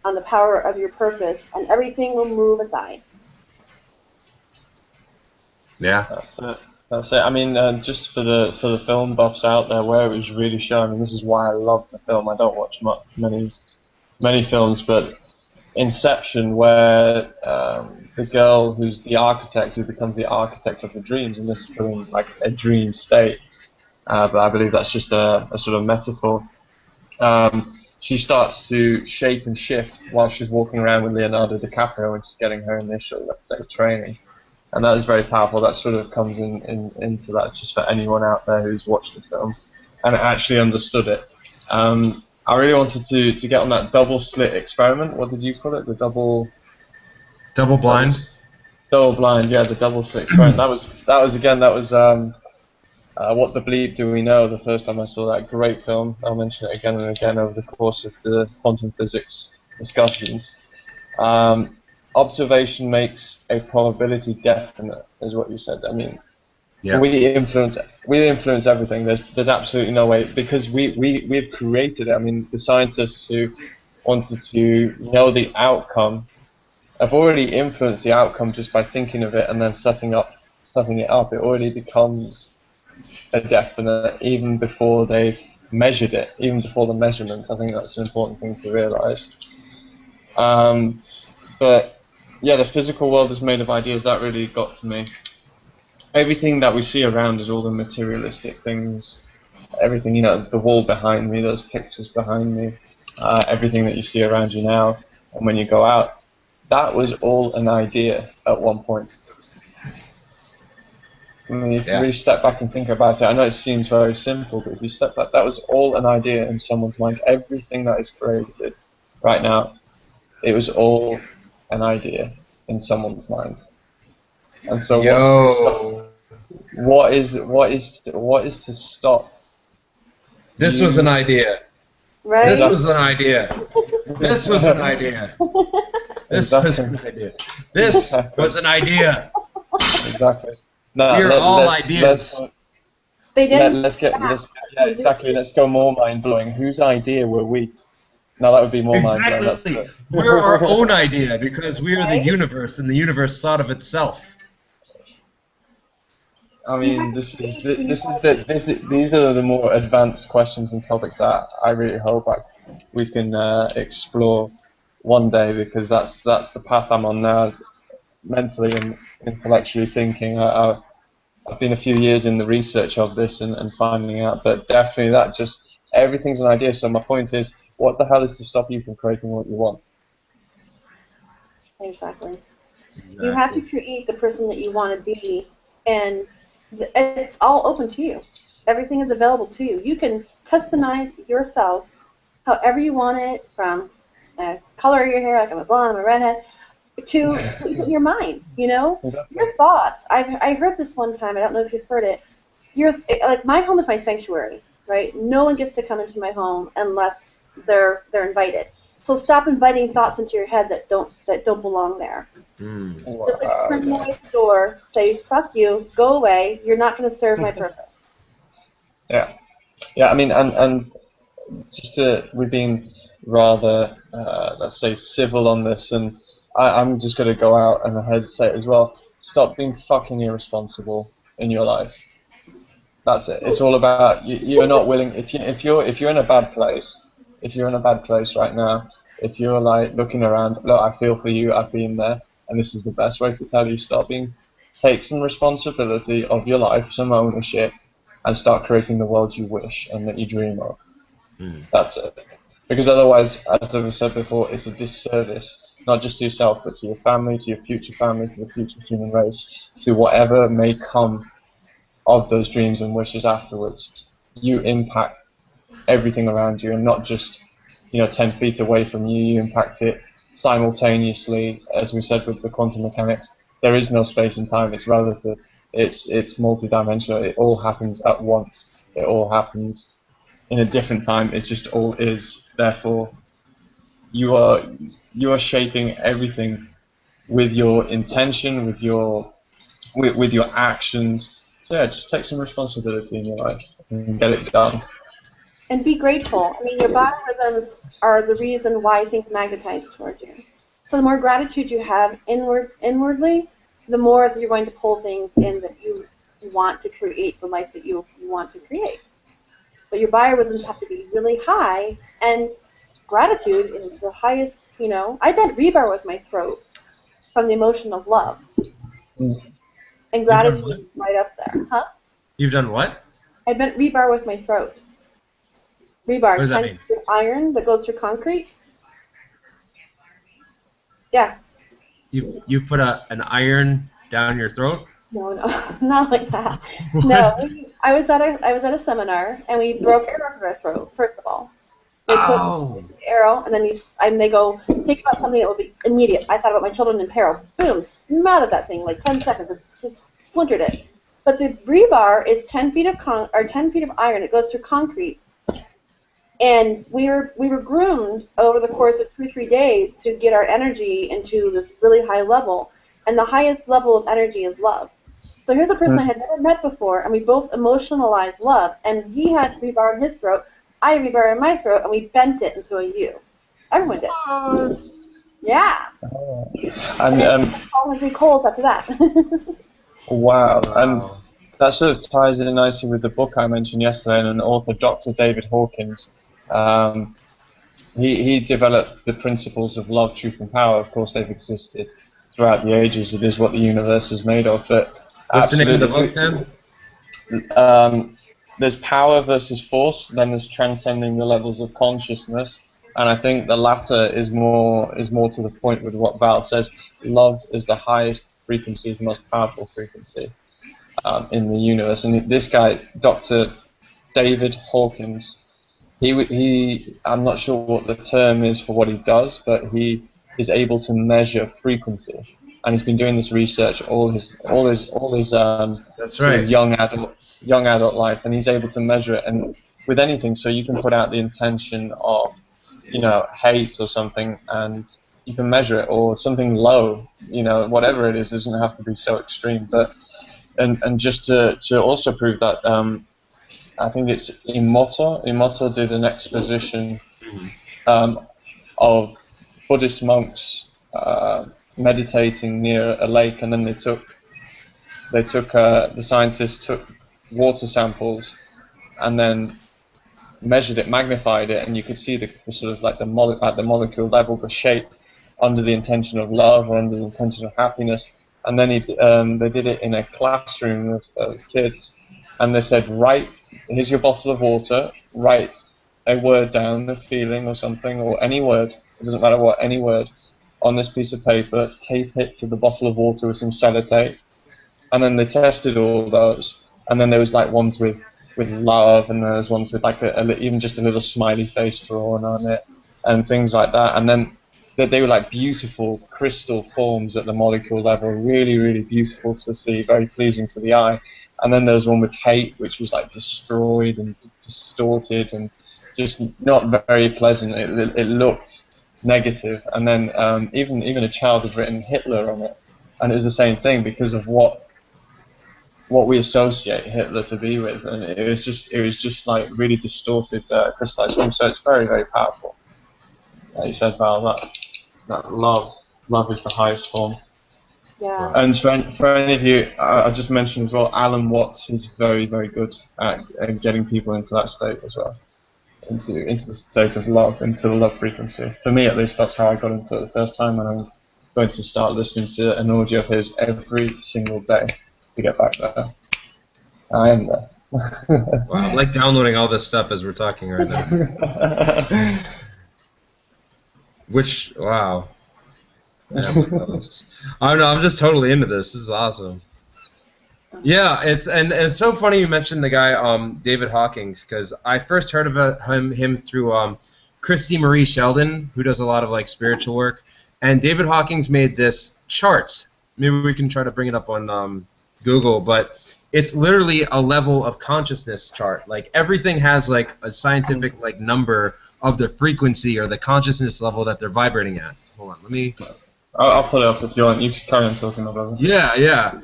on the power of your purpose, and everything will move aside.
Yeah.
That's it. I mean, just for the film buffs out there, where it was really shown, and this is why I love the film. I don't watch many films, but Inception, where the girl who's the architect, who becomes the architect of the dreams, and this is feeling like a dream state, but I believe that's just a sort of metaphor. She starts to shape and shift while she's walking around with Leonardo DiCaprio and she's getting her initial, let's say, training. And that is very powerful. That sort of comes into that just for anyone out there who's watched the film and actually understood it. I really wanted to get on that double slit experiment. What did you call it? The double
Blind.
Double blind. Yeah, the double slit experiment. That was What the Bleep Do We Know? The first time I saw that great film. I'll mention it again and again over the course of the quantum physics discussions. Observation makes a probability definite, is what you said. I mean,
Yeah.
we influence everything. There's absolutely no way, because we've created it. I mean, the scientists who wanted to know the outcome have already influenced the outcome just by thinking of it and then setting it up. It already becomes a definite even before they've measured it, even before the measurement. I think that's an important thing to realise. But yeah, the physical world is made of ideas. That really got to me. Everything that we see around is all the materialistic things. Everything, the wall behind me, those pictures behind me, everything that you see around you now, and when you go out, that was all an idea at one point. I mean, if you really step back and think about it, I know it seems very simple, but if you step back, that was all an idea in someone's mind. Everything that is created right now, it was all an idea in someone's mind. And so, what is to stop?
This was an idea.
Right?
This was an idea. This was an idea. This was an idea. This was an idea.
Exactly. No,
we are all ideas.
Let's go more mind blowing. Whose idea were we? Now that would be more mind blowing.
Exactly. We're our own idea because we are the universe, and the universe thought of itself.
I mean, these are the more advanced questions and topics that I really hope we can explore one day, because that's the path I'm on now, mentally and intellectually thinking. I've been a few years in the research of this and finding out, but definitely that just everything's an idea. So my point is, what the hell is to stop you from creating what you want?
Exactly. You have to create the person that you want to be, and it's all open to you. Everything is available to you. You can customize yourself however you want it, from color of your hair, like I'm a blonde, I'm a redhead, to your mind,
Exactly.
your thoughts. I heard this one time. I don't know if you've heard it. Like, my home is my sanctuary, right? No one gets to come into my home unless they're invited. So stop inviting thoughts into your head that don't belong there. Just like turn them away at the door, say fuck you, go away. You're not going to serve my purpose.
Yeah. I mean, and we've been rather, let's say, civil on this, and I'm just going to go out and ahead and say it as well. Stop being fucking irresponsible in your life. That's it. It's all about you're not willing. If you're in a bad place, if you're in a bad place right now, if you're like looking around, look, I feel for you. I've been there, and this is the best way to tell you. Take some responsibility of your life, some ownership, and start creating the world you wish and that you dream of. That's it. Because otherwise, as I've said before, it's a disservice, not just to yourself, but to your family, to your future family, to the future human race, to whatever may come of those dreams and wishes afterwards. You impact everything around you, and not just 10 feet away from you. You impact it simultaneously. As we said with the quantum mechanics, there is no space and time. It's relative. It's multidimensional. It all happens at once. It all happens in a different time. It just all is. Therefore, you are shaping everything with your intention, with your actions. So yeah, just take some responsibility in your life and get it done.
And be grateful. I mean, your biorhythms are the reason why things magnetize towards you. So the more gratitude you have inwardly, the more you're going to pull things in that you want to create the life that you want to create. But your biorhythms have to be really high, and gratitude is the highest, I bent rebar with my throat from the emotion of love.
Mm.
And
You've done
gratitude
what?
is right up there. Huh?
You've done what?
I bent rebar with my throat.
What
Rebar,
does that
10
mean?
feet of iron that goes through concrete. Yeah.
You put an iron down your throat?
No, no, not like that. No,
What?
I was at a seminar and we broke arrows in our throat. First of all, they put
Oh.
arrow and then and they go think about something that will be immediate. I thought about my children in peril. Boom, smothered that thing like 10 seconds. It's splintered it. But the rebar is 10 feet of 10 feet of iron. It goes through concrete. And we were groomed over the course of 2 or 3 days to get our energy into this really high level. And the highest level of energy is love. So here's a person I had never met before, and we both emotionalized love. And he had rebar in his throat, I had rebar in my throat, and we bent it into a U. Everyone did.
What?
Yeah. And
And
then all my 3 coals after that.
wow, and
Wow.
that sort of ties in nicely with the book I mentioned yesterday, and an author, Dr. David Hawkins. Um, he developed the principles of love, truth, and power. Of course, they've existed throughout the ages. It is what the universe is made of. But
What's the name of the book
absolutely,
then?
there's power versus force. Then there's transcending the levels of consciousness, and I think the latter is more to the point with what Val says. Love is the highest frequency, is the most powerful frequency in the universe. And this guy, Dr. David Hawkins, I'm not sure what the term is for what he does, but he is able to measure frequency, and he's been doing this research all his
That's
sort of
right.
young adult life, and he's able to measure it and with anything. So you can put out the intention of, hate or something, and you can measure it, or something low, whatever it is, doesn't have to be so extreme. But and just to also prove that. I think it's Imoto. Imoto did an exposition of Buddhist monks meditating near a lake, and then the scientists took water samples and then measured it, magnified it, and you could see the sort of like at the molecule level, the shape under the intention of love or under the intention of happiness. And then they did it in a classroom of kids, and they said, here's your bottle of water, write a word down, a feeling or something, or any word, it doesn't matter what, any word, on this piece of paper, tape it to the bottle of water with some sellotape, and then they tested all those, and then there was like ones with love, and there was ones with like even just a little smiley face drawn on it, and things like that, and then they were like beautiful crystal forms at the molecule level, really, really beautiful to see, very pleasing to the eye. And then there was one with hate, which was like destroyed and distorted and just not very pleasant. It looked negative. And then even a child had written Hitler on it, and it was the same thing because of what we associate Hitler to be with, and it was just like really distorted crystallized form. So it's very, very powerful. Like you said, Val, that love is the highest form.
Yeah.
And for any of you, I just mentioned as well, Alan Watts is very, very good at getting people into that state as well, into the state of love, into the love frequency. For me, at least, that's how I got into it the first time, and I'm going to start listening to an audio of his every single day to get back there. I am there.
Wow, I'm like downloading all this stuff as we're talking right now. Which, wow. Yeah, I don't know, I'm just totally into this. This is awesome. Yeah, it's so funny you mentioned the guy David Hawkins, because I first heard about him through Christy Marie Sheldon, who does a lot of like spiritual work, and David Hawkins made this chart. Maybe we can try to bring it up on Google, but it's literally a level of consciousness chart. Like everything has like a scientific like number of the frequency or the consciousness level that they're vibrating at. Hold on, let me.
I'll put it up if you want. You can carry on talking about it.
Yeah, yeah.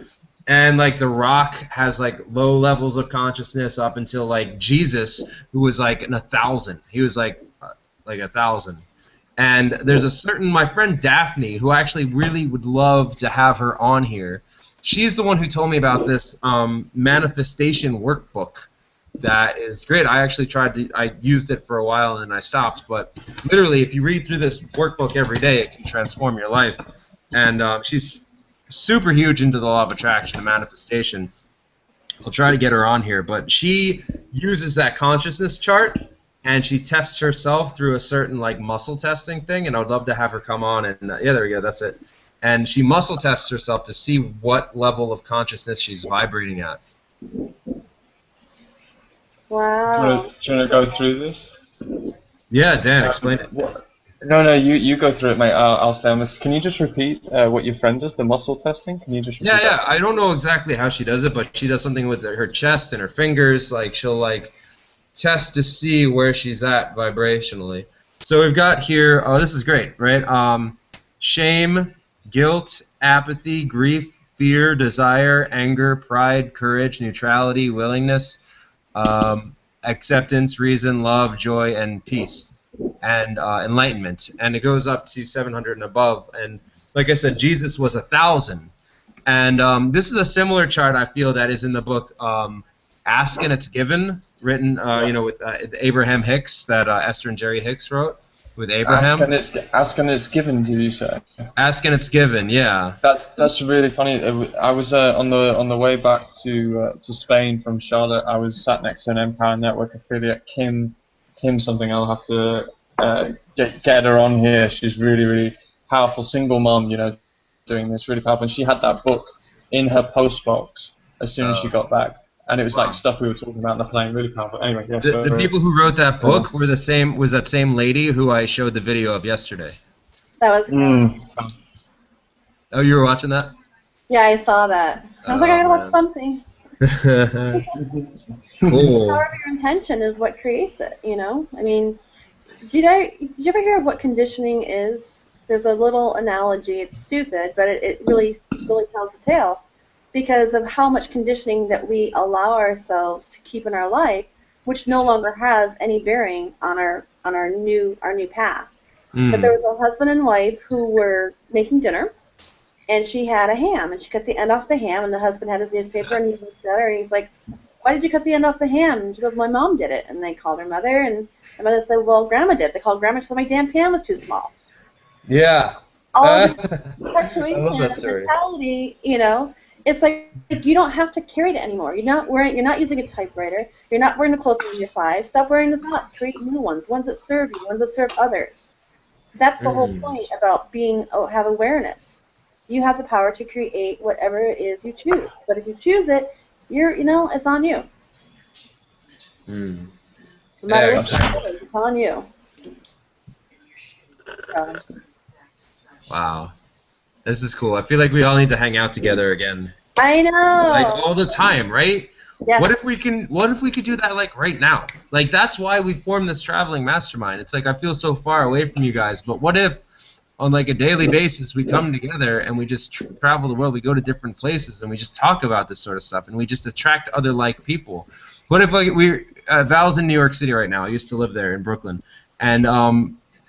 And like The Rock has like low levels of consciousness up until like Jesus, who was like in 1,000. He was like 1,000. And there's a certain, my friend Daphne, who I actually really would love to have her on here. She's the one who told me about this manifestation workbook that is great. I actually I used it for a while and I stopped, but literally if you read through this workbook every day, it can transform your life. And she's super huge into the law of attraction and manifestation. I'll try to get her on here, but she uses that consciousness chart and she tests herself through a certain like muscle testing thing, and I would love to have her come on and yeah, there we go, that's it. And she muscle tests herself to see what level of consciousness she's vibrating at.
Wow.
Do you want to go through this?
Yeah, Dan, explain it.
No, you go through it, mate. I'll stay on this. Can you just repeat what your friend does, the muscle testing? Can you just repeat
Yeah.
that?
I don't know exactly how she does it, but she does something with her chest and her fingers. Like she'll like test to see where she's at vibrationally. So we've got here. Oh, this is great, right? Shame, guilt, apathy, grief, fear, desire, anger, pride, courage, neutrality, willingness, acceptance, reason, love, joy, and peace, and enlightenment. And it goes up to 700 and above. And like I said, Jesus was 1,000. And this is a similar chart I feel that is in the book Ask and It's Given, written with Abraham Hicks, that Esther and Jerry Hicks wrote with Abraham.
Ask and it's given, do you say?
Ask and It's Given, yeah.
That's really funny. I was on the way back to Spain from Charlotte. I was sat next to an Empire Network affiliate, Kim something. I'll have to get her on here. She's really, really powerful, single mom, doing this, really powerful. And she had that book in her post box as soon as she got back. And it was like stuff we were talking about on the plane, really powerful. Anyway, yeah.
The people who wrote that book were was that same lady who I showed the video of yesterday.
That was
Oh, you were watching that?
Yeah, I saw that. I was like, I gotta watch something.
Cool.
However, your intention is what creates it, I mean, did you ever hear of what conditioning is? There's a little analogy. It's stupid, but it really tells the tale because of how much conditioning that we allow ourselves to keep in our life, which no longer has any bearing on our new path. But there was a husband and wife who were making dinner, and she had a ham, and she cut the end off the ham, and the husband had his newspaper, and he looked at her, and he's like, "Why did you cut the end off the ham?" And she goes, "My mom did it." And they called her mother, and her mother said, "Well, Grandma did." They called Grandma, she said, "My damn pan was too small."
Yeah.
All of the perpetuation
I love that
of
story.
mentality, it's like you don't have to carry it anymore. You're not using a typewriter. You're not wearing the clothes from your 5. Stop wearing the thoughts. Create new ones that serve you, ones that serve others. That's the whole point about have awareness. You have the power to create whatever it is you choose. But if you choose it, it's on you. No matter what you choose, it's on you.
Wow. This is cool. I feel like we all need to hang out together again.
I know.
Like all the time, right?
Yes.
What if we could do that like right now? Like that's why we formed this traveling mastermind. It's like I feel so far away from you guys, but what if on like a daily basis we come together and we just travel the world, we go to different places and we just talk about this sort of stuff and we just attract other like people. What if like Val's in New York City right now. I used to live there in Brooklyn. And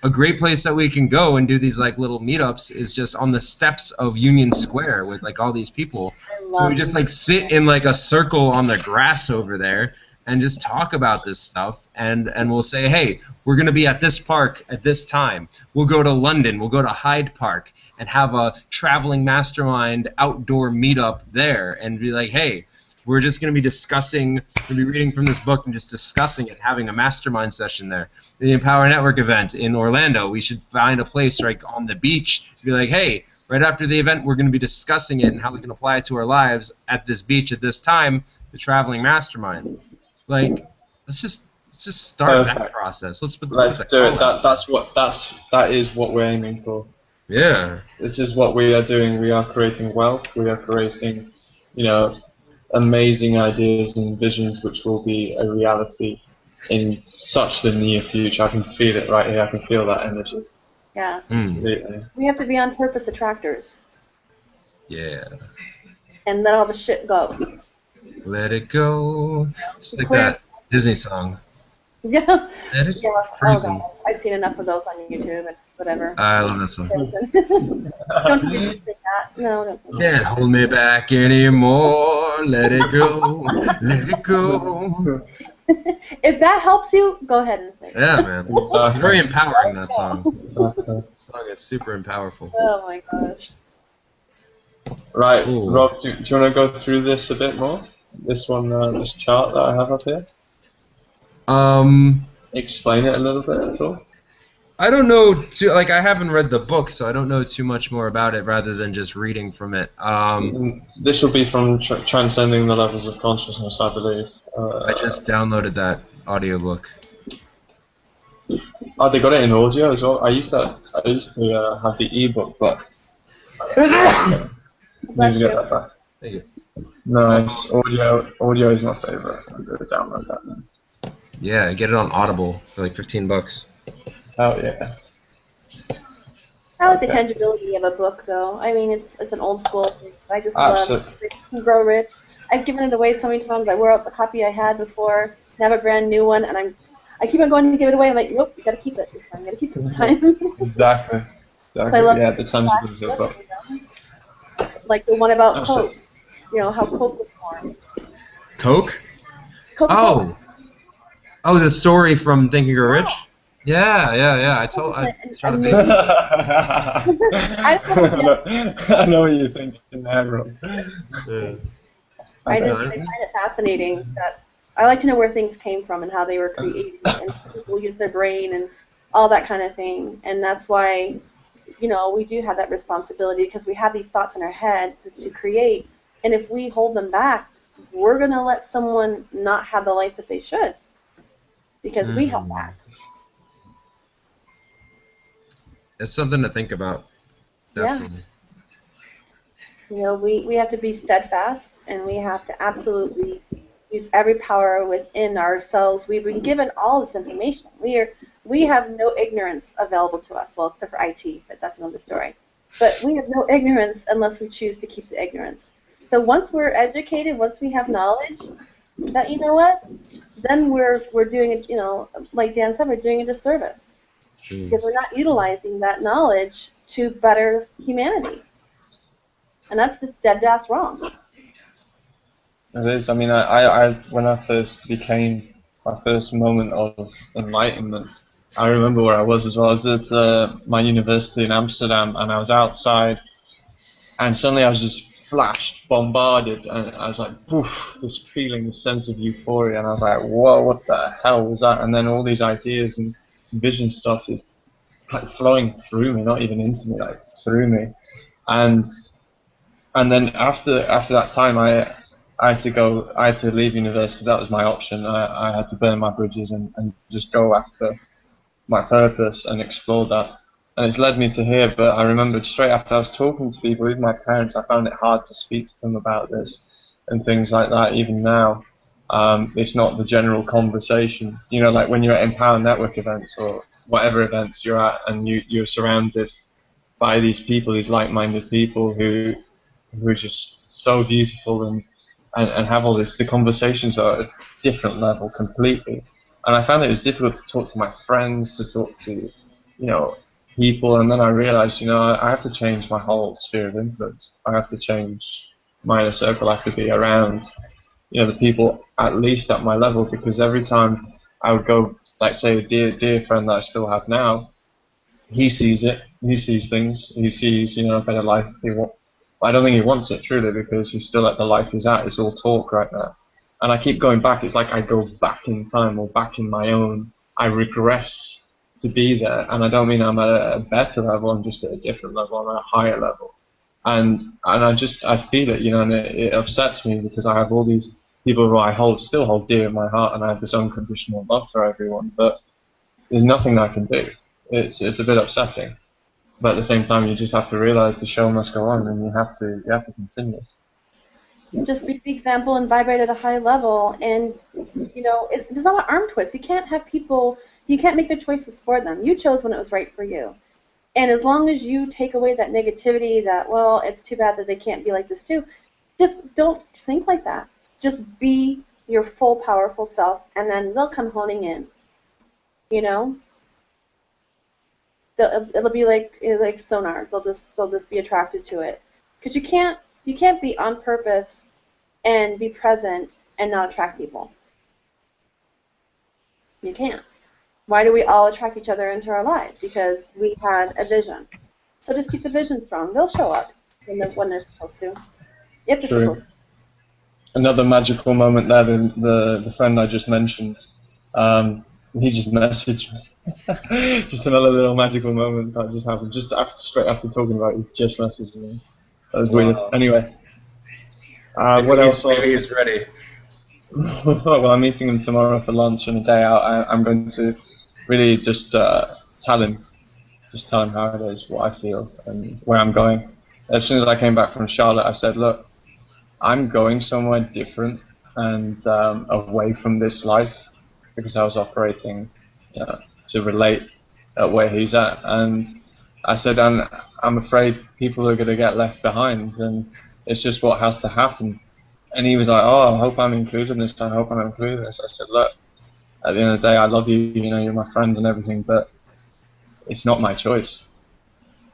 a great place that we can go and do these like little meetups is just on the steps of Union Square with like all these people. So we just like sit in like a circle on the grass over there and just talk about this stuff and we'll say, hey, we're going to be at this park at this time. We'll go to London. We'll go to Hyde Park and have a traveling mastermind outdoor meetup there and be like, hey, we're just going to be discussing, we'll be reading from this book and just discussing it, having a mastermind session there. The Empower Network event in Orlando, we should find a place like on the beach to be like, hey, right after the event, we're going to be discussing it and how we can apply it to our lives at this beach at this time, the traveling mastermind. Like, let's just start that process. Let's do it.
That is what we're aiming for.
Yeah.
This is what we are doing. We are creating wealth. We are creating, amazing ideas and visions which will be a reality in such the near future. I can feel it right here. I can feel that energy.
Yeah.
Completely.
We have to be on purpose attractors.
Yeah.
And let all the shit go.
Let it go. It's like that Disney song.
Yeah.
Let it
Yeah.
frozen.
Oh, God. I've seen enough of those on YouTube and whatever.
I love that song.
Don't you sing that? No.
Can't hold me back anymore. let it go, let it go.
If that helps you, go ahead and sing.
Yeah, man. It's very empowering, that song.
Exactly.
That song is super powerful.
Oh my gosh.
Right,
Ooh.
Rob, do you want to go through this a bit more? This one, this chart that I have up here?
Um,
Explain it a little bit at all?
I don't know like I haven't read the book, so I don't know too much more about it rather than just reading from it.
This will be from Transcending the Levels of Consciousness, I believe.
I just downloaded that audiobook.
Oh, they got it in audio as well. I used to have the ebook, but need
Bless
to get
you.
that back.
Thank you.
Nice. Audio is my favorite. I'm going to download that now.
Yeah, get it on Audible for like $15.
Hell yeah.
I like the
Okay.
tangibility of a book, though. I mean, it's an old school thing. I just love
Absolutely.
Think and Grow Rich. I've given it away so many times. I wore out the copy I had before, now have a brand new one, and I keep on going to give it away. I'm like, nope, you got to keep it this time. You got to keep it this time.
Exactly.
I love
Yeah, the tangibility of the book.
books, like the one about Coke.
Absolutely.
You know how Coke was formed.
Coke?
Coca-Cola.
Oh, the story from Think and Grow Rich? Yeah. I was trying to think.
Amazing. I don't know.
I know what you're thinking now, Rob.
Yeah.
I
Okay.
find it fascinating that I like to know where things came from and how they were created and how people use their brain and all that kind of thing. And that's why, we do have that responsibility because we have these thoughts in our head to create. And if we hold them back, we're going to let someone not have the life that they should because we held
Mm.
back.
It's something to think about,
Yeah.
definitely.
We have to be steadfast and we have to absolutely use every power within ourselves. We've been given all this information. We have no ignorance available to us, well, except for IT, but that's another story. But we have no ignorance unless we choose to keep the ignorance. So once we're educated, once we have knowledge, that you know what, then we're doing it. Like Dan said, we're doing a disservice because we're not utilizing that knowledge to better humanity. And that's just dead ass wrong.
It is. I mean, I when I first became my first moment of enlightenment, I remember where I was as well. I was at my university in Amsterdam, and I was outside, and suddenly I was just flashed, bombarded, and I was like, poof, this feeling, this sense of euphoria, and I was like, whoa, what the hell was that? And then all these ideas and visions started like flowing through me, not even into me, like through me, and then after that time, I had to go. I had to leave university. That was my option. I had to burn my bridges and just go after my purpose and explore that. And it's led me to here. But I remember straight after I was talking to people, even my parents, I found it hard to speak to them about this and things like that. Even now, it's not the general conversation. Like when you're at Empower Network events or whatever events you're at, and you're surrounded by these people, these like-minded people who are just so beautiful and have all this. The conversations are at a different level completely. And I found it was difficult to talk to my friends, to talk to, people. And then I realized, I have to change my whole sphere of influence. I have to change my inner circle. I have to be around, the people at least at my level, because every time I would go, like say a dear friend that I still have now, he sees it. He sees things. He sees, a better life. I don't think he wants it truly because he's still at the life he's at. It's all talk right now. And I keep going back. It's like I go back in time or back in my own. I regress to be there. And I don't mean I'm at a better level. I'm just at a different level. I'm at a higher level. And I feel it, and it upsets me because I have all these people who I still hold dear in my heart, and I have this unconditional love for everyone. But there's nothing I can do. It's a bit upsetting. But at the same time, you just have to realize the show must go on, and you have to continue.
Just be the example and vibrate at a high level. And, it's not an arm twist. You can't have people, you can't make their choices for them. You chose when it was right for you. And as long as you take away that negativity that, well, it's too bad that they can't be like this too, just don't think like that. Just be your full, powerful self, and then they'll come honing in. It'll be like sonar. They'll just be attracted to it, because you can't be on purpose and be present and not attract people? You can't. Why do we all attract each other into our lives? Because we had a vision. So just keep the vision strong. They'll show up when they're supposed to, if they're
True.
supposed to.
Another magical moment there, the friend I just mentioned, he just messaged me. Just another little magical moment that just happened, just straight after talking about it, he just messaged me. That was weird.
Wow.
Anyway,
Maybe
what else?
maybe he's ready.
Well, I'm meeting him tomorrow for lunch and a day out. I'm going to really just tell him how it is, what I feel, and where I'm going. As soon as I came back from Charlotte, I said, look, I'm going somewhere different and away from this life, because I was operating to relate at where he's at. And I said, I'm afraid people are going to get left behind, and it's just what has to happen. And he was like, oh, I hope I'm included in this. I hope I'm included in this. I said, look, at the end of the day, I love you, you know, you're my friend and everything, but it's not my choice.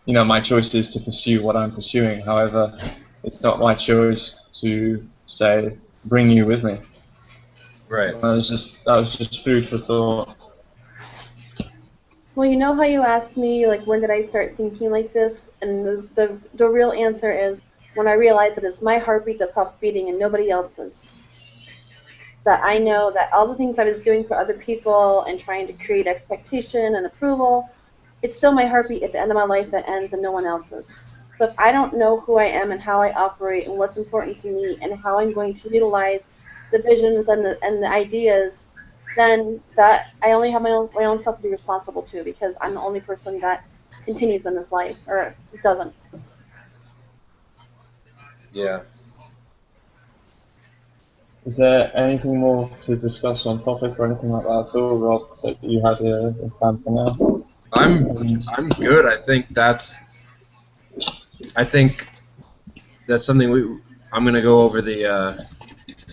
You know, my choice is to pursue what I'm pursuing. However, it's not my choice to say, bring you with me.
Right.
That was just food for thought.
Well, you know how you asked me, like, when did I start thinking like this? And the real answer is when I realized that it's my heartbeat that stops beating and nobody else's. That I know that all the things I was doing for other people and trying to create expectation and approval, it's still my heartbeat at the end of my life that ends and no one else's. So if I don't know who I am and how I operate and what's important to me and how I'm going to utilize the visions and the ideas, then that I only have my own self to be responsible to, because I'm the only person that continues in this life or doesn't.
Yeah.
Is there anything more to discuss on topic or anything like that at all, Rob, that you had in plan for now?
I'm good. I think that's something I'm gonna go over the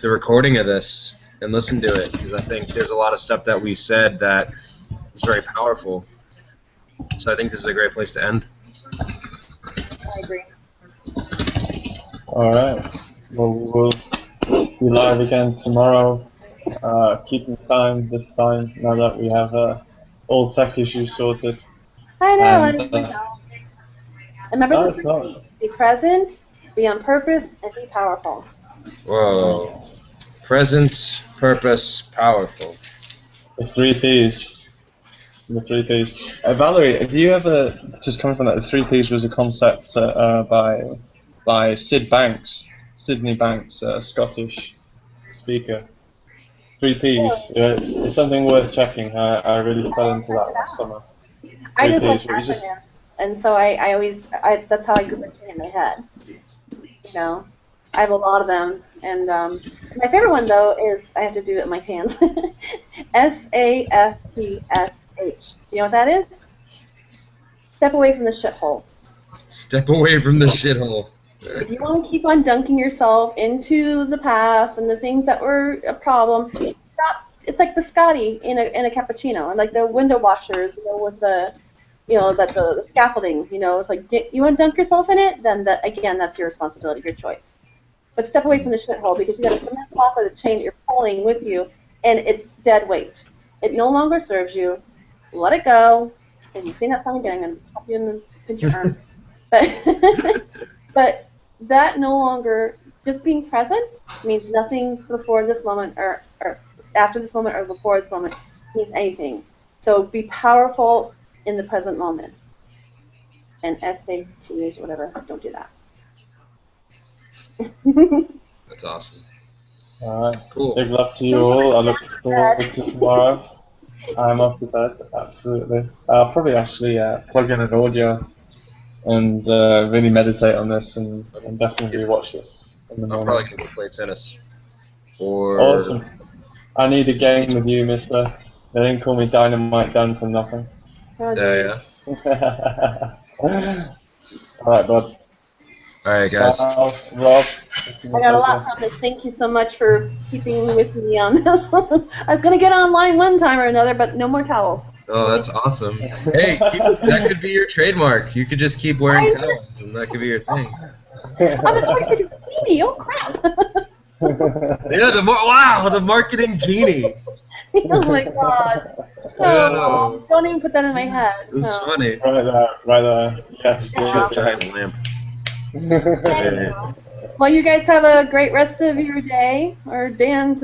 recording of this and listen to it, because I think there's a lot of stuff that we said that is very powerful. So I think this is a great place to end.
I agree.
Alright. Well, we'll be live again tomorrow. Keeping time this time, now that we have all tech issues sorted.
I know.
And,
I know. Remember
no,
the
it's
three
not.
P's. Be present, be on purpose, and be powerful.
Whoa. Present, purpose, powerful.
The three Ps. The three Ps. Valerie, have you ever, just coming from that, the three Ps was a concept by Sydney Banks, a Scottish speaker. Three Ps. Yeah, it's something worth checking. I really fell into that last summer.
I
Three
just like
Ps, where you just
acronyms, and so I always that's how I group everything in my head. You know, I have a lot of them, and my favorite one though is I have to do it in my hands. SAFTSH. Do you know what that is? Step away from the shithole.
Step away from the shithole.
If you want to keep on dunking yourself into the past and the things that were a problem, stop. It's like biscotti in a cappuccino, and like the window washers, you know, with the, you know, that the scaffolding, you know, it's like, you want to dunk yourself in it, then that again, that's your responsibility, your choice. But step away from the shithole, because you got a cement block or the chain that you're pulling with you, and it's dead weight. It no longer serves you. Let it go. Have you seen that song again? I'm going to pop you in the pinch your arms. But that no longer, just being present means nothing before this moment or after this moment or before this moment means anything. So be powerful in the present moment. And SATH, whatever, don't do that.
That's awesome.
Alright.
Cool.
Big love to you all. I look forward to tomorrow. I'm off to bed, absolutely. I'll probably actually plug in an audio and really meditate on this and definitely watch this in the
I'll
morning.
probably go play tennis. Or
Awesome. I need a game with you, mister. They didn't call me Dynamite Dan for nothing.
yeah.
Alright, bud.
Alright, guys.
Rob.
I got a lot from this. Thank you so much for keeping with me on this. I was going to get online one time or another, but no more towels.
Oh, that's awesome. Hey, that could be your trademark. You could just keep wearing towels, and that could be your thing.
I'm a bikini. Oh, crap.
Yeah, wow, the marketing genie.
Oh my god. Oh, don't even put that in my head.
It's
No.
funny.
Right there. Yes,
Yeah.
Try the lamp.
Well, you guys have a great rest of your day, or Dan's.